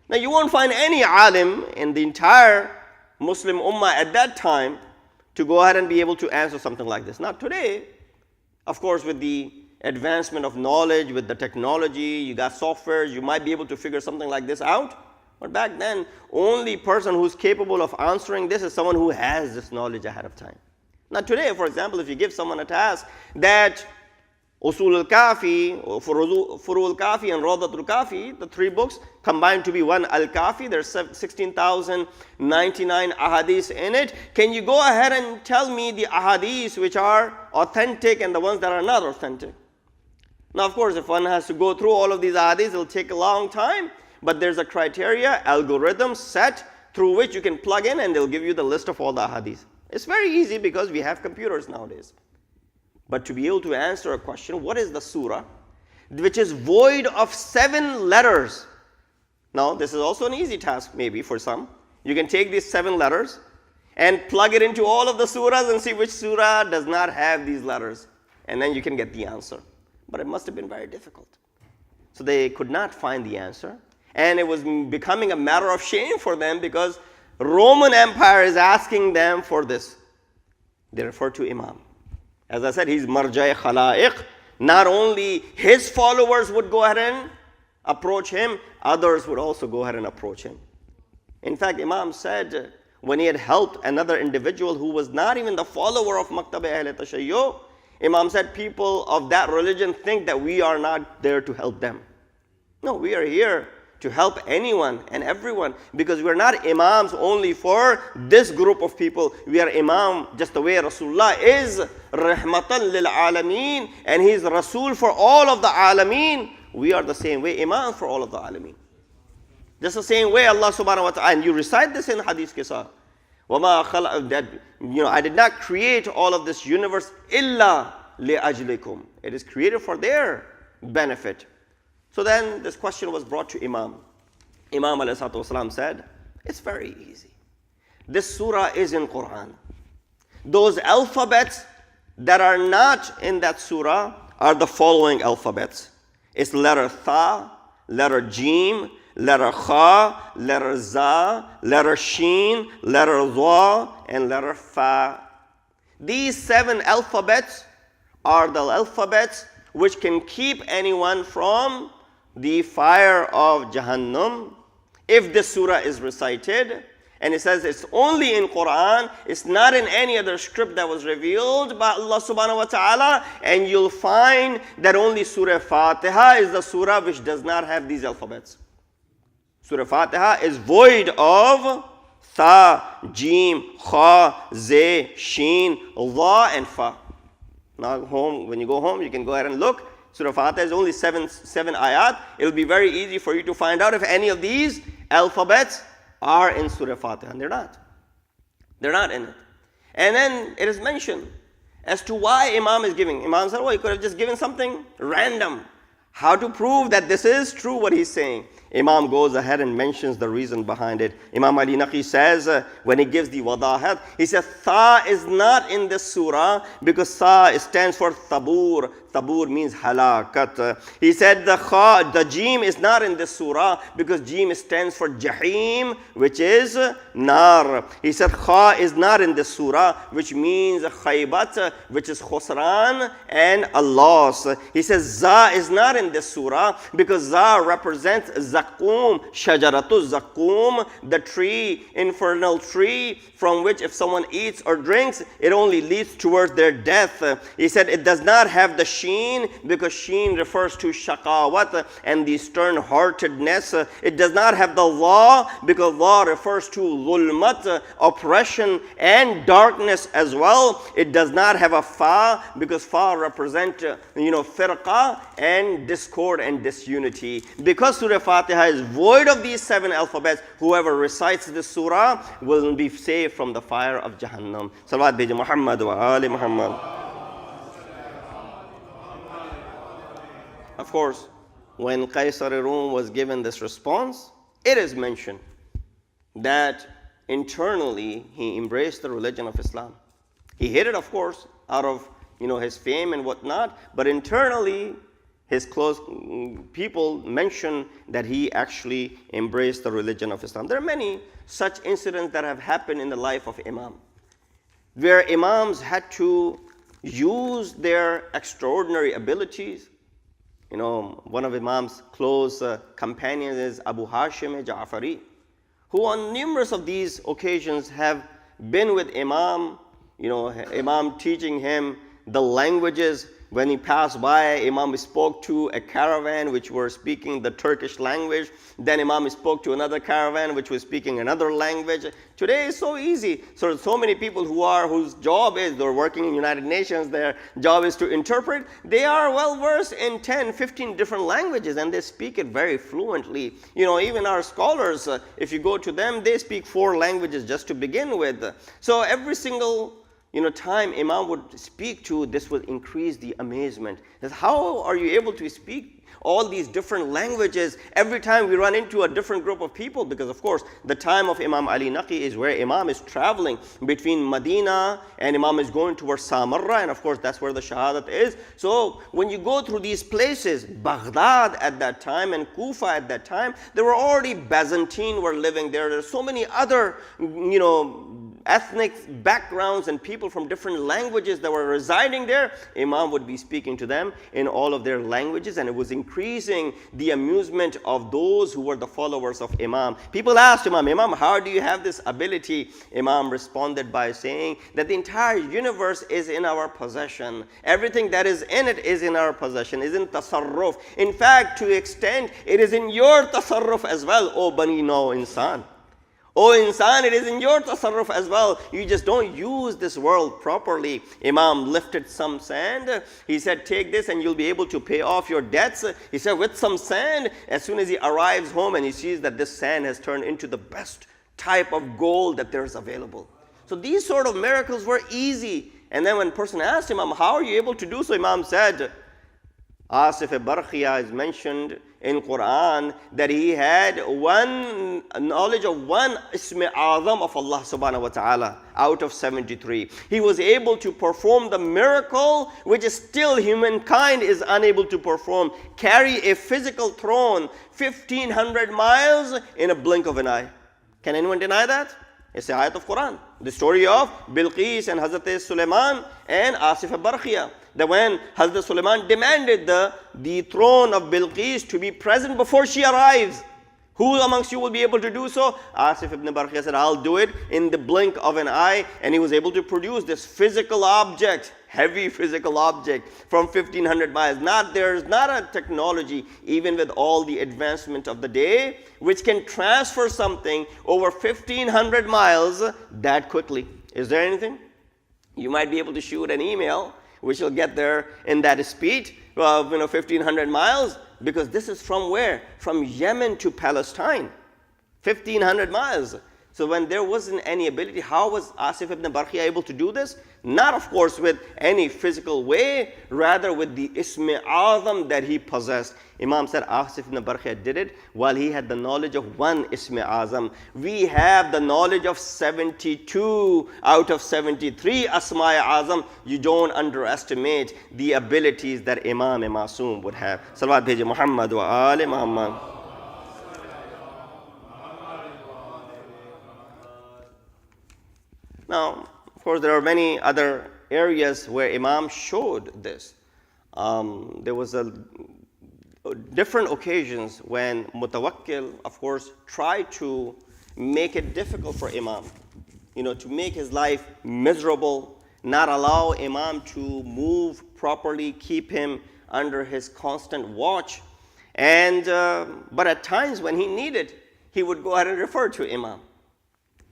Now you won't find any alim in the entire Muslim ummah at that time to go ahead and be able to answer something like this. Not today. Of course, with the advancement of knowledge, with the technology, you got softwares, you might be able to figure something like this out. But back then, only person who's capable of answering this is someone who has this knowledge ahead of time. Now today, for example, if you give someone a task that Usul al-Kafi, Furu al-Kafi and Rawdat al-Kafi, the three books combined to be one al-Kafi. There's 16,099 ahadith in it. Can you go ahead and tell me the ahadith which are authentic and the ones that are not authentic? Now, of course, if one has to go through all of these ahadith, it'll take a long time. But there's a criteria, algorithm set through which you can plug in and they'll give you the list of all the ahadith. It's very easy because we have computers nowadays. But to be able to answer a question, what is the surah which is void of 7 letters? Now, this is also an easy task maybe for some. You can take these 7 letters and plug it into all of the surahs and see which surah does not have these letters. And then you can get the answer. But it must have been very difficult. So they could not find the answer. And it was becoming a matter of shame for them because Roman Empire is asking them for this. They refer to Imam. As I said, he's marja'i khalaiq. Not only his followers would go ahead and approach him, others would also go ahead and approach him. In fact, Imam said when he had helped another individual who was not even the follower of Maktab-e-Ahl Tashayyu, Imam said people of that religion think that we are not there to help them. No, we are here to help anyone and everyone because we are not imams only for this group of people. We are imam just the way Rasulullah is rahmatan lil alameen and he is Rasul for all of the alameen. We are the same way imam for all of the alameen. Just the same way Allah subhanahu wa ta'ala, and you recite this in Hadith Qisa. I did not create all of this universe illa li ajlikum. It is created for their benefit. So then this question was brought to Imam. Imam ﷺ said, it's very easy. This surah is in Quran. Those alphabets that are not in that surah are the following alphabets. It's letter Tha, letter Jim, letter Kha, letter Za, letter Sheen, letter Dha, and letter Fa. These 7 alphabets are the alphabets which can keep anyone from the fire of Jahannam if this surah is recited. And it says it's only in Quran, it's not in any other script that was revealed by Allah subhanahu wa ta'ala. And you'll find that only Surah Fatiha is the surah which does not have these alphabets. Surah Fatiha is void of Tha, Jim, Kha, Ze, Sheen, Dha, and Fa. Now when you go home, you can go ahead and look. Surah Fatiha is only seven ayat. It will be very easy for you to find out if any of these alphabets are in Surah Fatiha. And they're not. They're not in it. And then it is mentioned as to why Imam is giving. Imam said, he could have just given something random. How to prove that this is true what he's saying? Imam goes ahead and mentions the reason behind it. Imam an-Naqi says, when he gives the wadahat, he says, Tha is not in this surah because Tha stands for Tabur. Tabur means halakat. He said the Jim is not in this surah because Jim stands for Jahim, which is Nar. He said Kha is not in this surah, which means Khaybat, which is Khusran and a loss. He says Za is not in this surah because Za represents Zakum, Shajaratu Zakum, the tree, infernal tree, from which if someone eats or drinks, it only leads towards their death. He said it does not have the Sheen because Sheen refers to Shaqawat and the stern-heartedness. It does not have the Law because Law refers to Zulmat, oppression and darkness as well. It does not have a Fa because Fa represents firqa and discord and disunity. Because Surah Fatiha is void of these 7 alphabets, whoever recites this surah will be saved from the fire of Jahannam. Salawat bi Muhammad wa ali Muhammad. Of course, when Qaisar-e-Rum was given this response, it is mentioned that internally he embraced the religion of Islam. He hid it, of course, out of his fame and whatnot, but internally his close people mention that he actually embraced the religion of Islam. There are many such incidents that have happened in the life of Imam, where Imams had to use their extraordinary abilities. One of Imam's close companions is Abu Hashim Ja'fari, who on numerous of these occasions have been with Imam, Imam teaching him the languages when he passed by, Imam spoke to a caravan which were speaking the Turkish language. Then Imam spoke to another caravan which was speaking another language. Today is so easy. So many people whose job is, they're working in United Nations, their job is to interpret. They are well versed in 10, 15 different languages, and they speak it very fluently. Even our scholars, if you go to them, they speak 4 languages just to begin with. So every single time Imam would speak to, this would increase the amazement. That how are you able to speak all these different languages every time we run into a different group of people? Because of course the time of Imam Ali Naqi is where Imam is traveling between Medina and Imam is going towards Samarra, and of course that's where the Shahadat is. So when you go through these places, Baghdad at that time and Kufa at that time, there were already Byzantine were living there. There's so many other ethnic backgrounds and people from different languages that were residing there. Imam would be speaking to them in all of their languages, and it was increasing the amusement of those who were the followers of Imam. People asked Imam, how do you have this ability? Imam responded by saying that the entire universe is in our possession. Everything that is in it is in our possession, is in tasarruf. In fact, to extent, it is in your tasarruf as well, O Bani No Insan. Oh insan, it is in your tasarruf as well. You just don't use this world properly. Imam lifted some sand. He said, take this and you'll be able to pay off your debts. He said, with some sand. As soon as he arrives home and he sees that this sand has turned into the best type of gold that there is available. So these sort of miracles were easy. And then when a person asked Imam, how are you able to do so? Imam said, Asif-e-Barkhiyah is mentioned in Quran that he had one knowledge of one Ism-e Azam of Allah subhanahu wa ta'ala out of 73. He was able to perform the miracle which is still humankind is unable to perform. Carry a physical throne 1,500 miles in a blink of an eye. Can anyone deny that? It's the ayat of Quran. The story of Bilqis and Hazrat Sulaiman and Asif-e-Barkhiyah. That when Hazrat Sulaiman demanded the throne of Bilqis to be present before she arrives, who amongst you will be able to do so? Asif ibn Barkhiyah said, I'll do it in the blink of an eye. And he was able to produce this physical object, heavy physical object from 1,500 miles. There's not a technology, even with all the advancement of the day, which can transfer something over 1,500 miles that quickly. Is there anything? You might be able to shoot an email which will get there in that speed of 1,500 miles, because this is from where? From Yemen to Palestine, 1,500 miles. So when there wasn't any ability, how was Asif ibn Barkhiyah able to do this? Not of course with any physical way, rather with the Ism-e Azam that he possessed. Imam said Asif ibn Barkhiyah did it while he had the knowledge of one Ism-e Azam. We have the knowledge of 72 out of 73 Asma-e Azam. You don't underestimate the abilities that Imam Masoom would have. Salawat bheje Muhammad wa ali Muhammad. Now, of course, there are many other areas where Imam showed this. There was different occasions when Mutawakkil, of course, tried to make it difficult for Imam, to make his life miserable, not allow Imam to move properly, keep him under his constant watch. But at times when he needed, he would go ahead and refer to Imam.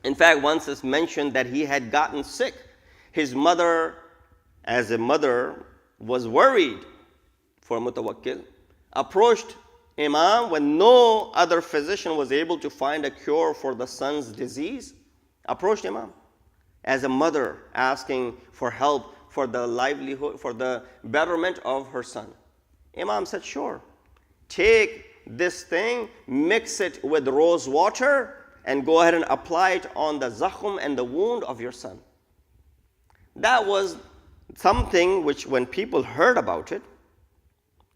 In fact, once it's mentioned that he had gotten sick. His mother, as a mother, was worried for Mutawakkil, approached Imam when no other physician was able to find a cure for the son's disease. Approached Imam as a mother asking for help for the livelihood, for the betterment of her son. Imam said, sure, take this thing, mix it with rose water, and go ahead and apply it on the zakhum and the wound of your son. That was something which when people heard about it,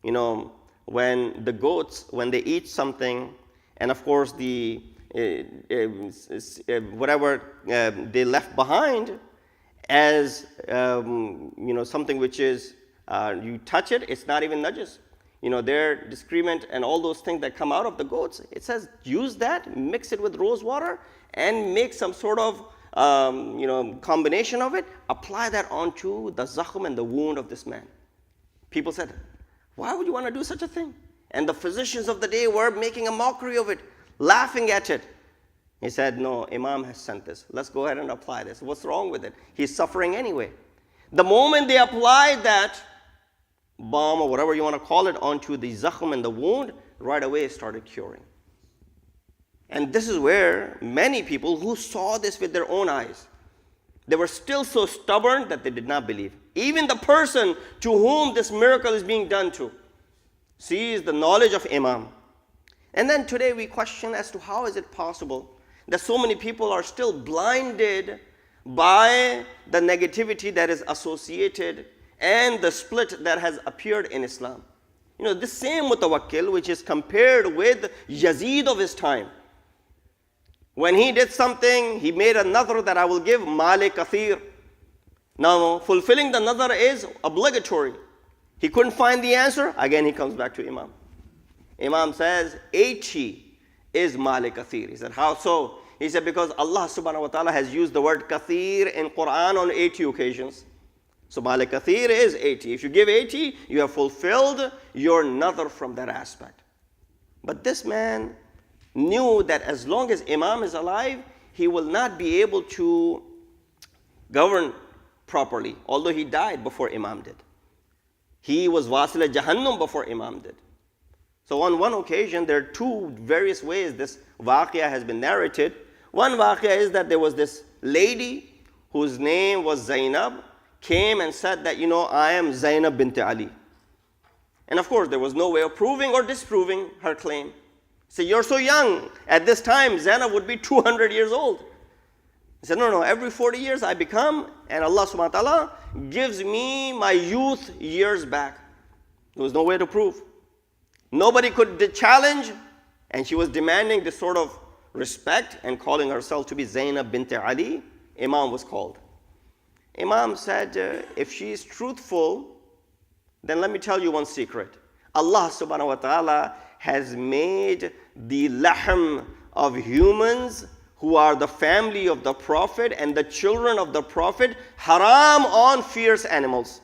when the goats, when they eat something, and of course whatever they left behind as something which is, you touch it, it's not even najis. Their excrement and all those things that come out of the goats, it says use that, mix it with rose water, and make some sort of combination of it, apply that onto the zakhum and the wound of this man. People said, why would you want to do such a thing? And the physicians of the day were making a mockery of it, laughing at it. He said, no, Imam has sent this. Let's go ahead and apply this. What's wrong with it? He's suffering anyway. The moment they applied that balm or whatever you want to call it onto the zakhm and the wound, right away it started curing. And this is where many people who saw this with their own eyes, they were still so stubborn that they did not believe. Even the person to whom this miracle is being done to sees the knowledge of Imam. And then today we question as to how is it possible that so many people are still blinded by the negativity that is associated and the split that has appeared in Islam. You know, this same mutawakkil, which is compared with Yazid of his time. When he did something, he made a nadhr that I will give male kathir. Now, fulfilling the nadhr is obligatory. He couldn't find the answer. Again, he comes back to Imam. Imam says, 80 is male kathir. He said, how so? He said, because Allah subhanahu wa ta'ala has used the word kathir in Quran on 80 occasions. So male kathir is 80. If you give 80, you have fulfilled your nadhr from that aspect. But this man knew that as long as Imam is alive, he will not be able to govern properly, although he died before Imam did. He was Wasila Jahannam before Imam did. So on one occasion, there are two various ways this waqia has been narrated. One waqia is that there was this lady whose name was Zainab, came and said that, I am Zainab bint Ali. And of course, there was no way of proving or disproving her claim. So you're so young. At this time, Zainab would be 200 years old. He said, no, every 40 years I become, and Allah subhanahu wa ta'ala gives me my youth years back. There was no way to prove. Nobody could challenge, and she was demanding this sort of respect and calling herself to be Zainab bint Ali. Imam was called. Imam said, if she is truthful, then let me tell you one secret. Allah subhanahu wa ta'ala has made the lahm of humans who are the family of the Prophet and the children of the Prophet haram on fierce animals.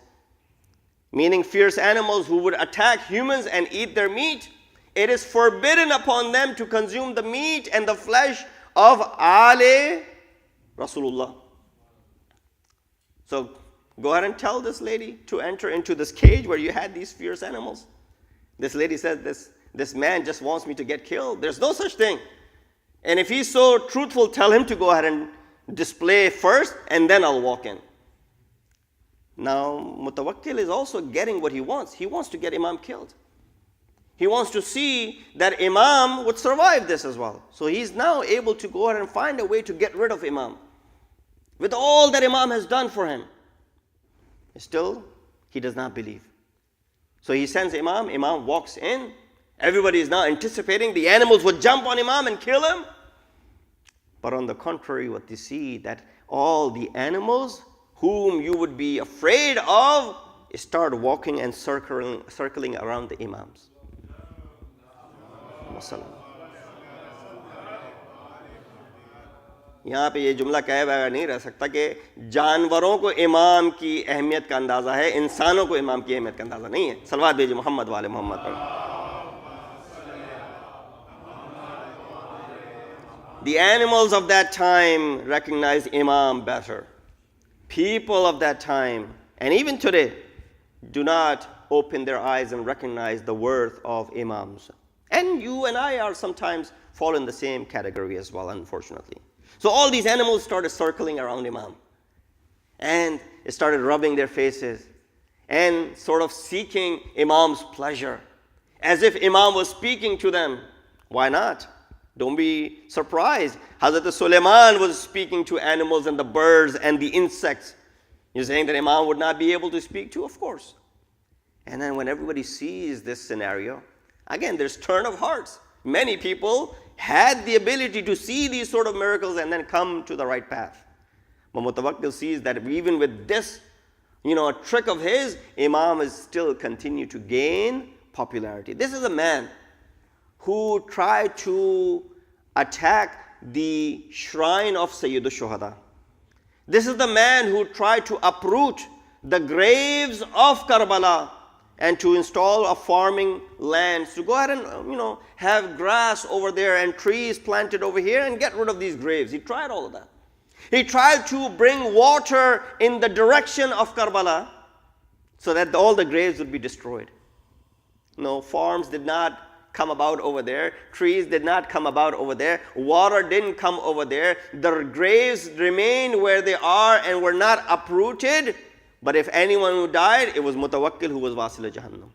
Meaning fierce animals who would attack humans and eat their meat. It is forbidden upon them to consume the meat and the flesh of Ale Rasulullah. So go ahead and tell this lady to enter into this cage where you had these fierce animals. This lady said, this man just wants me to get killed. There's no such thing. And if he's so truthful, tell him to go ahead and display first, and then I'll walk in. Now, Mutawakkil is also getting what he wants. He wants to get Imam killed. He wants to see that Imam would survive this as well. So he's now able to go ahead and find a way to get rid of Imam. With all that Imam has done for him. Still, he does not believe. So he sends Imam. Imam walks in. Everybody is now anticipating the animals would jump on Imam and kill him. But on the contrary, what they see that all the animals whom you would be afraid of start walking and circling around the Imams. यहाँ पे ये जुमला कहे बगैर नहीं रह सकता कि जानवरों को इमाम की अहमियत का अंदाज़ा है, इंसानों को इमाम की अहमियत का अंदाज़ा नहीं है. सलवात भेजिए मोहम्मद वाले मोहम्मद पर. The animals of that time recognized Imam better. People of that time, and even today, do not open their eyes and recognize the worth of Imams. And you and I are sometimes fall in the same category as well, unfortunately. So all these animals started circling around Imam. And it started rubbing their faces and sort of seeking Imam's pleasure. As if Imam was speaking to them. Why not? Don't be surprised. Hazrat Sulaiman was speaking to animals and the birds and the insects. You're saying that Imam would not be able to speak to? Of course. And then when everybody sees this scenario, again, there's turn of hearts. Many people had the ability to see these sort of miracles and then come to the right path. But Mutawakkil sees that even with this, a trick of his, Imam is still continue to gain popularity. This is a man who tried to attack the shrine of Sayyidu Shuhada. This is the man who tried to uproot the graves of Karbala and to install a farming land, to go ahead and have grass over there and trees planted over here and get rid of these graves. He tried all of that. He tried to bring water in the direction of Karbala so that all the graves would be destroyed. No, farms did not come about over there. Trees did not come about over there. Water didn't come over there. The graves remained where they are and were not uprooted. But if anyone who died, it was Mutawakkil who was Wasil Jahannam.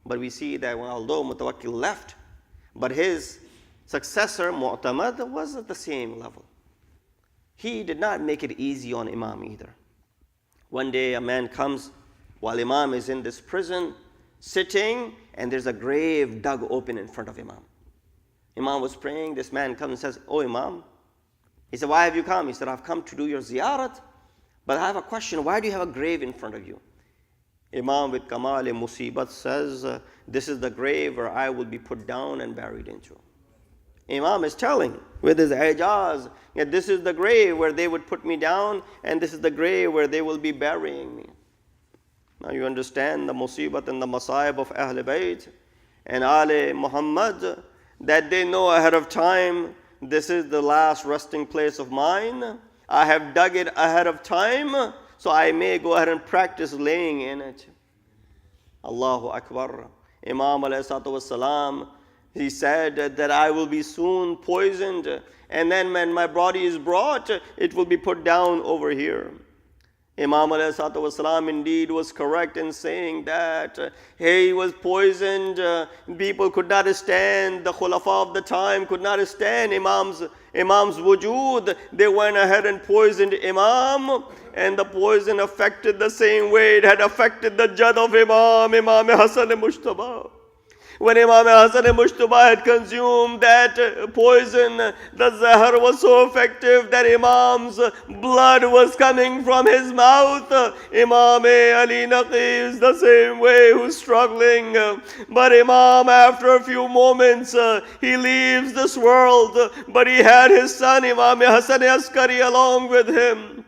But we see that although Mutawakkil left, but his successor, Mu'tamad, was at the same level. He did not make it easy on Imam either. One day a man comes while Imam is in this prison, sitting, and there's a grave dug open in front of Imam. Imam was praying. This man comes and says, "Oh Imam." He said, "Why have you come?" He said, "I've come to do your ziyarat. But I have a question. Why do you have a grave in front of you?" Imam with Kamal-e-Musibat says, "This is the grave where I will be put down and buried into." Imam is telling with his ijaz that this is the grave where they would put me down, and this is the grave where they will be burying me. Now you understand the musibat and the masaib of Ahl Bayt and Ali Muhammad, that they know ahead of time, this is the last resting place of mine. I have dug it ahead of time, so I may go ahead and practice laying in it. Allahu Akbar. Imam alayhi salatu wassalam, he said that I will be soon poisoned, and then when my body is brought, it will be put down over here. Imam alayhi salatu wasalam indeed was correct in saying that he was poisoned. People could not stand, the khulafa of the time could not stand Imam's wujud. They went ahead and poisoned Imam, and the poison affected the same way it had affected the Jad of Imam Hasan-e-Mushtaba. When Imam Hasan-e-Mushtaba had consumed that poison, the zahar was so effective that Imam's blood was coming from his mouth. Imam-e-Ali Naqi is the same way, who's struggling. But Imam, after a few moments, he leaves this world. But he had his son, Imam Hasan-e-Askari, along with him.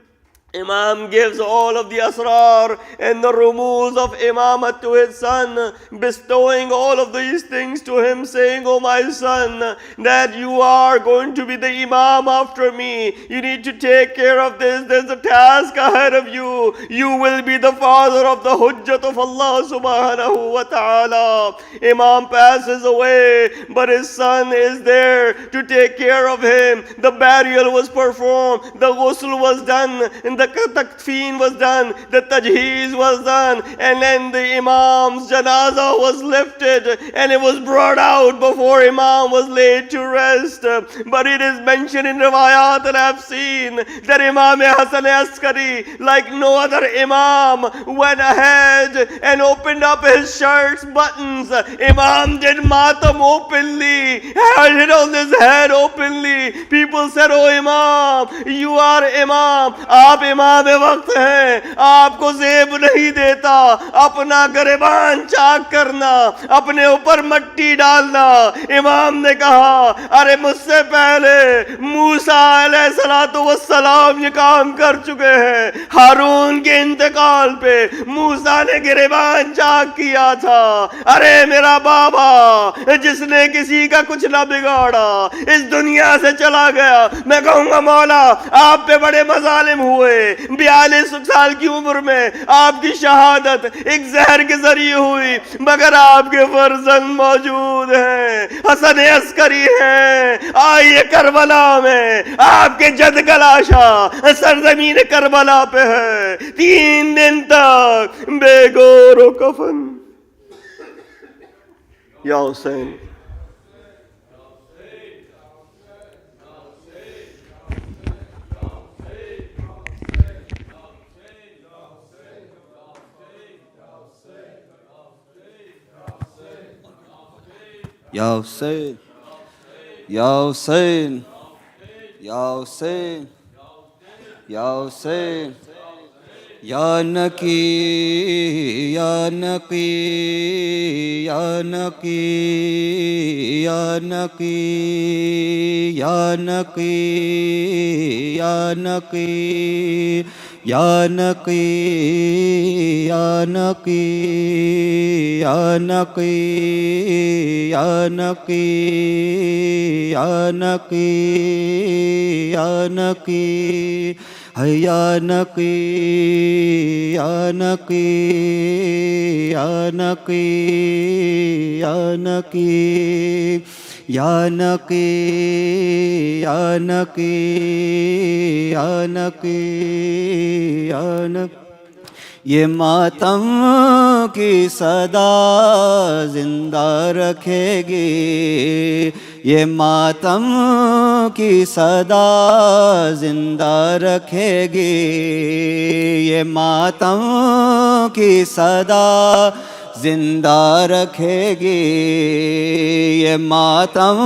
Imam gives all of the asrar and the rumuz of imamat to his son, bestowing all of these things to him, saying, "Oh my son, that you are going to be the imam after me. You need to take care of this. There's a task ahead of you. You will be the father of the hujjat of Allah subhanahu wa ta'ala." Imam passes away, but his son is there to take care of him. The burial was performed, the ghusl was done, and the takfeen was done, the tajheez was done, and then the Imam's janazah was lifted and it was brought out before Imam was laid to rest. But it is mentioned in riwayat that I have seen that Imam Hasan-e-Askari, like no other Imam, went ahead and opened up his shirt's buttons. Imam did matam openly, held it on his head openly. People said, "Oh Imam, you are Imam, aap Imam वक्त है, आपको जेब नहीं देता, अपना गिरबान चाक करना, अपने ऊपर मट्टी डालना." इमाम ने कहा, "अरे मुझसे पहले मूसा अलैहिस्सलातु वस्सलाम ये काम कर चुके हैं। हारून के इंतकाल पे मूसा ने गिरबान चाक किया था। अरे मेरा बाबा जिसने किसी का कुछ ना बिगाड़ा इस दुनिया से चला गया, मैं कहूँगा मौला आप पे बड़े मजालिम हुए। 42 साल की उम्र में आपकी शहादत एक जहर के जरिए हुई, मगर आपके फर्जंद मौजूद हैं, हसन-ए-अस्करी हैं। आइए करबला में आपके जद का लाशा सरजमीन करबला पे है, 3 दिन तक बेगौर कफन। या Hussain, Ya Hussein, Ya Hussein, Ya Hussein, Ya Hussein, Ya Naqi, Ya Naqi, Ya Naqi, Ya Naqi, Ya Naqi, یا نقی یا نقی یا نقی یا نقی یا نقی یا نقی یا نقی یا نقی یا نقی یا نقی یا نقی یا نقی یا نقی یا نقی یا نقی یہ ماتم کی صدا زندہ رکھے گی، یہ ماتم کی صدا زندہ رکھے گی، یہ ماتم کی صدا زندہ رکھے گی، یہ ماتم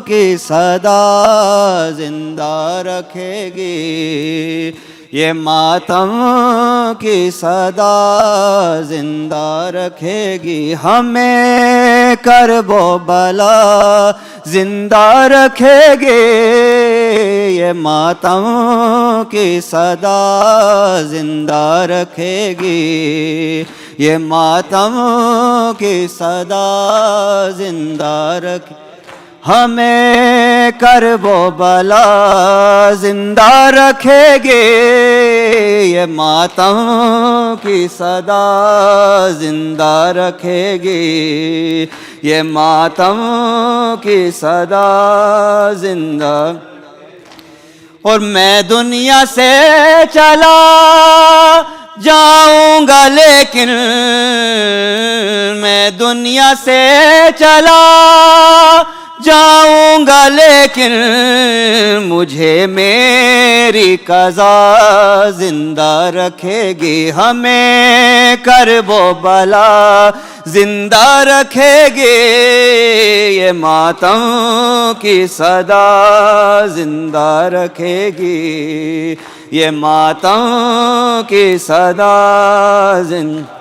کی صدا زندہ رکھے گی، یہ ماتم کی صدا زندہ رکھے گی، ہمیں کرب و بلا زندہ رکھے گی، یہ ماتم کی صدا زندہ رکھے گی، یہ ماتم کی صدا زندہ رکھے گی، ہمیں کرب و بلا زندہ رکھے گی، یہ ماتم کی صدا زندہ رکھے گی، یہ ماتم کی صدا زندہ، اور میں دنیا سے چلا جاؤں گا لیکن میں دنیا سے چلا جاؤں گا لیکن مجھے میری قضا زندہ رکھے گی، ہمیں کرب و بلا زندہ رکھے گی، یہ ماتم کی صدا زندہ رکھے گی، یہ ماتم کی صدا زندہ،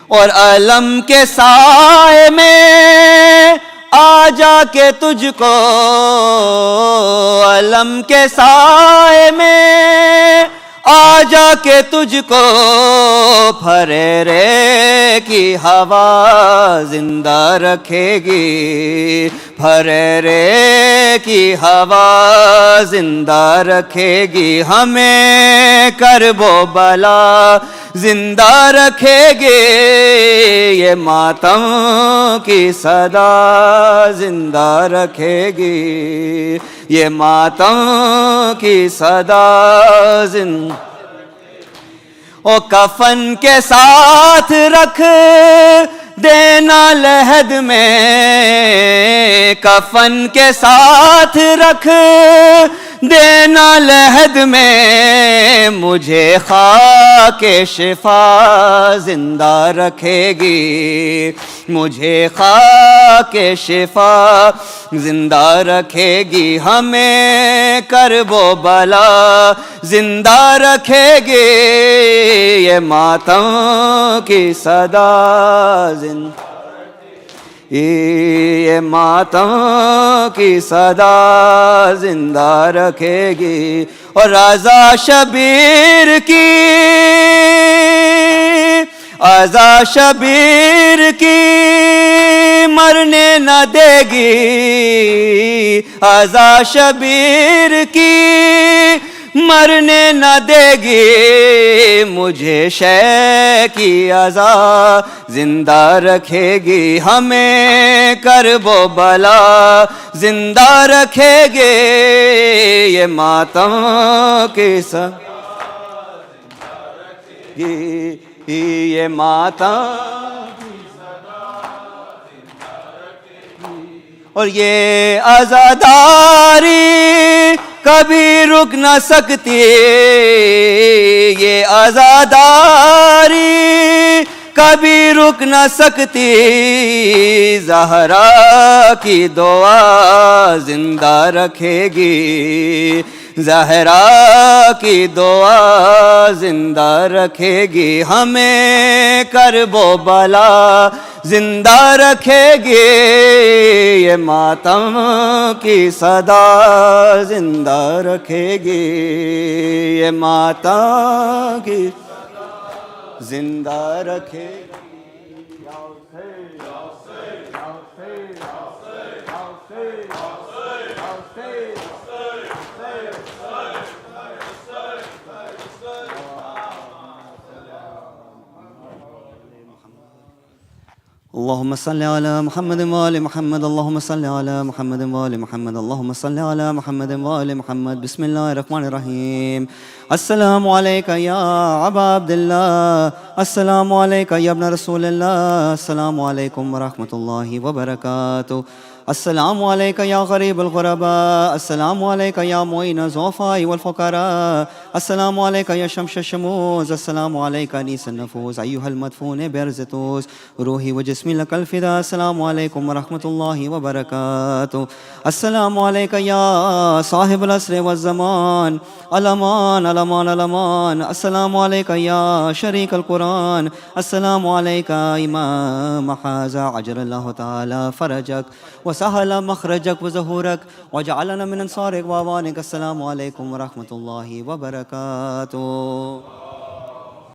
اور علم کے سائے میں آ جا کے تجھ کو، علم کے سائے میں آ جا کے تجھ کو پھریرے کی ہوا زندہ رکھے گی، پھریرے کی ہوا زندہ رکھے گی، ہمیں کرب و بلا زندہ رکھے گی، یہ ماتم کی صدا زندہ رکھے گی، یہ ماتم کی صدا زندہ، او کفن کے ساتھ رکھ دینا لحد میں، کفن کے ساتھ رکھ دینا لحد میں، مجھے خاک شفا زندہ رکھے گی، مجھے خاک شفا زندہ رکھے گی، ہمیں کرب و بلا زندہ رکھے گی، یہ ماتم کی صدا زندہ، یہ ماتم کی صدا زندہ رکھے گی، اور رضا شبیر کی آزا شبیر کی مرنے نہ دے گی، آزا شبیر کی مرنے نہ دے گی، مجھے شے کی عزا زندہ رکھے گی، ہمیں کرب و بلا زندہ رکھے گی، یہ ماتم کی یہ ماتم اور یہ عزاداری کبھی رک نہ سکتی، یہ عزاداری کبھی رک نہ سکتی، زہرا کی دعا زندہ رکھے گی، زہرا کی دعا زندہ رکھے گی، ہمیں کرب و بلا زندہ رکھے گی یہ ماتم کی صدا زندہ رکھے گی یہ ماتم کی زندہ رکھے گی اللهم صل على محمد وآل محمد اللهم صل على محمد وآل محمد اللهم صل على محمد وآل محمد بسم الله الرحمن الرحيم السلام عليك يا أبا عبد الله السلام عليك يا ابن رسول الله السلام عليكم ورحمة الله وبركاته السلام عليك يا غريب الغرباء السلام عليك يا معين الضعفاء والفقراء السلام عليك يا شمس الشموس السلام عليك أنيس النفوس أيها المدفون بأرزتوس روحي وجسمي لك الفداء السلام عليكم ورحمة الله وبركاته السلام عليك يا صاحب العصر والزمان الأمان الأمان الأمان السلام عليك يا شريك القرآن السلام عليك إمام هذا عجل الله تعالى فرجك وسهل مخرجك وظهورك وجعلنا من أنصارك وأعوانك السلام عليكم ورحمة الله وبركاته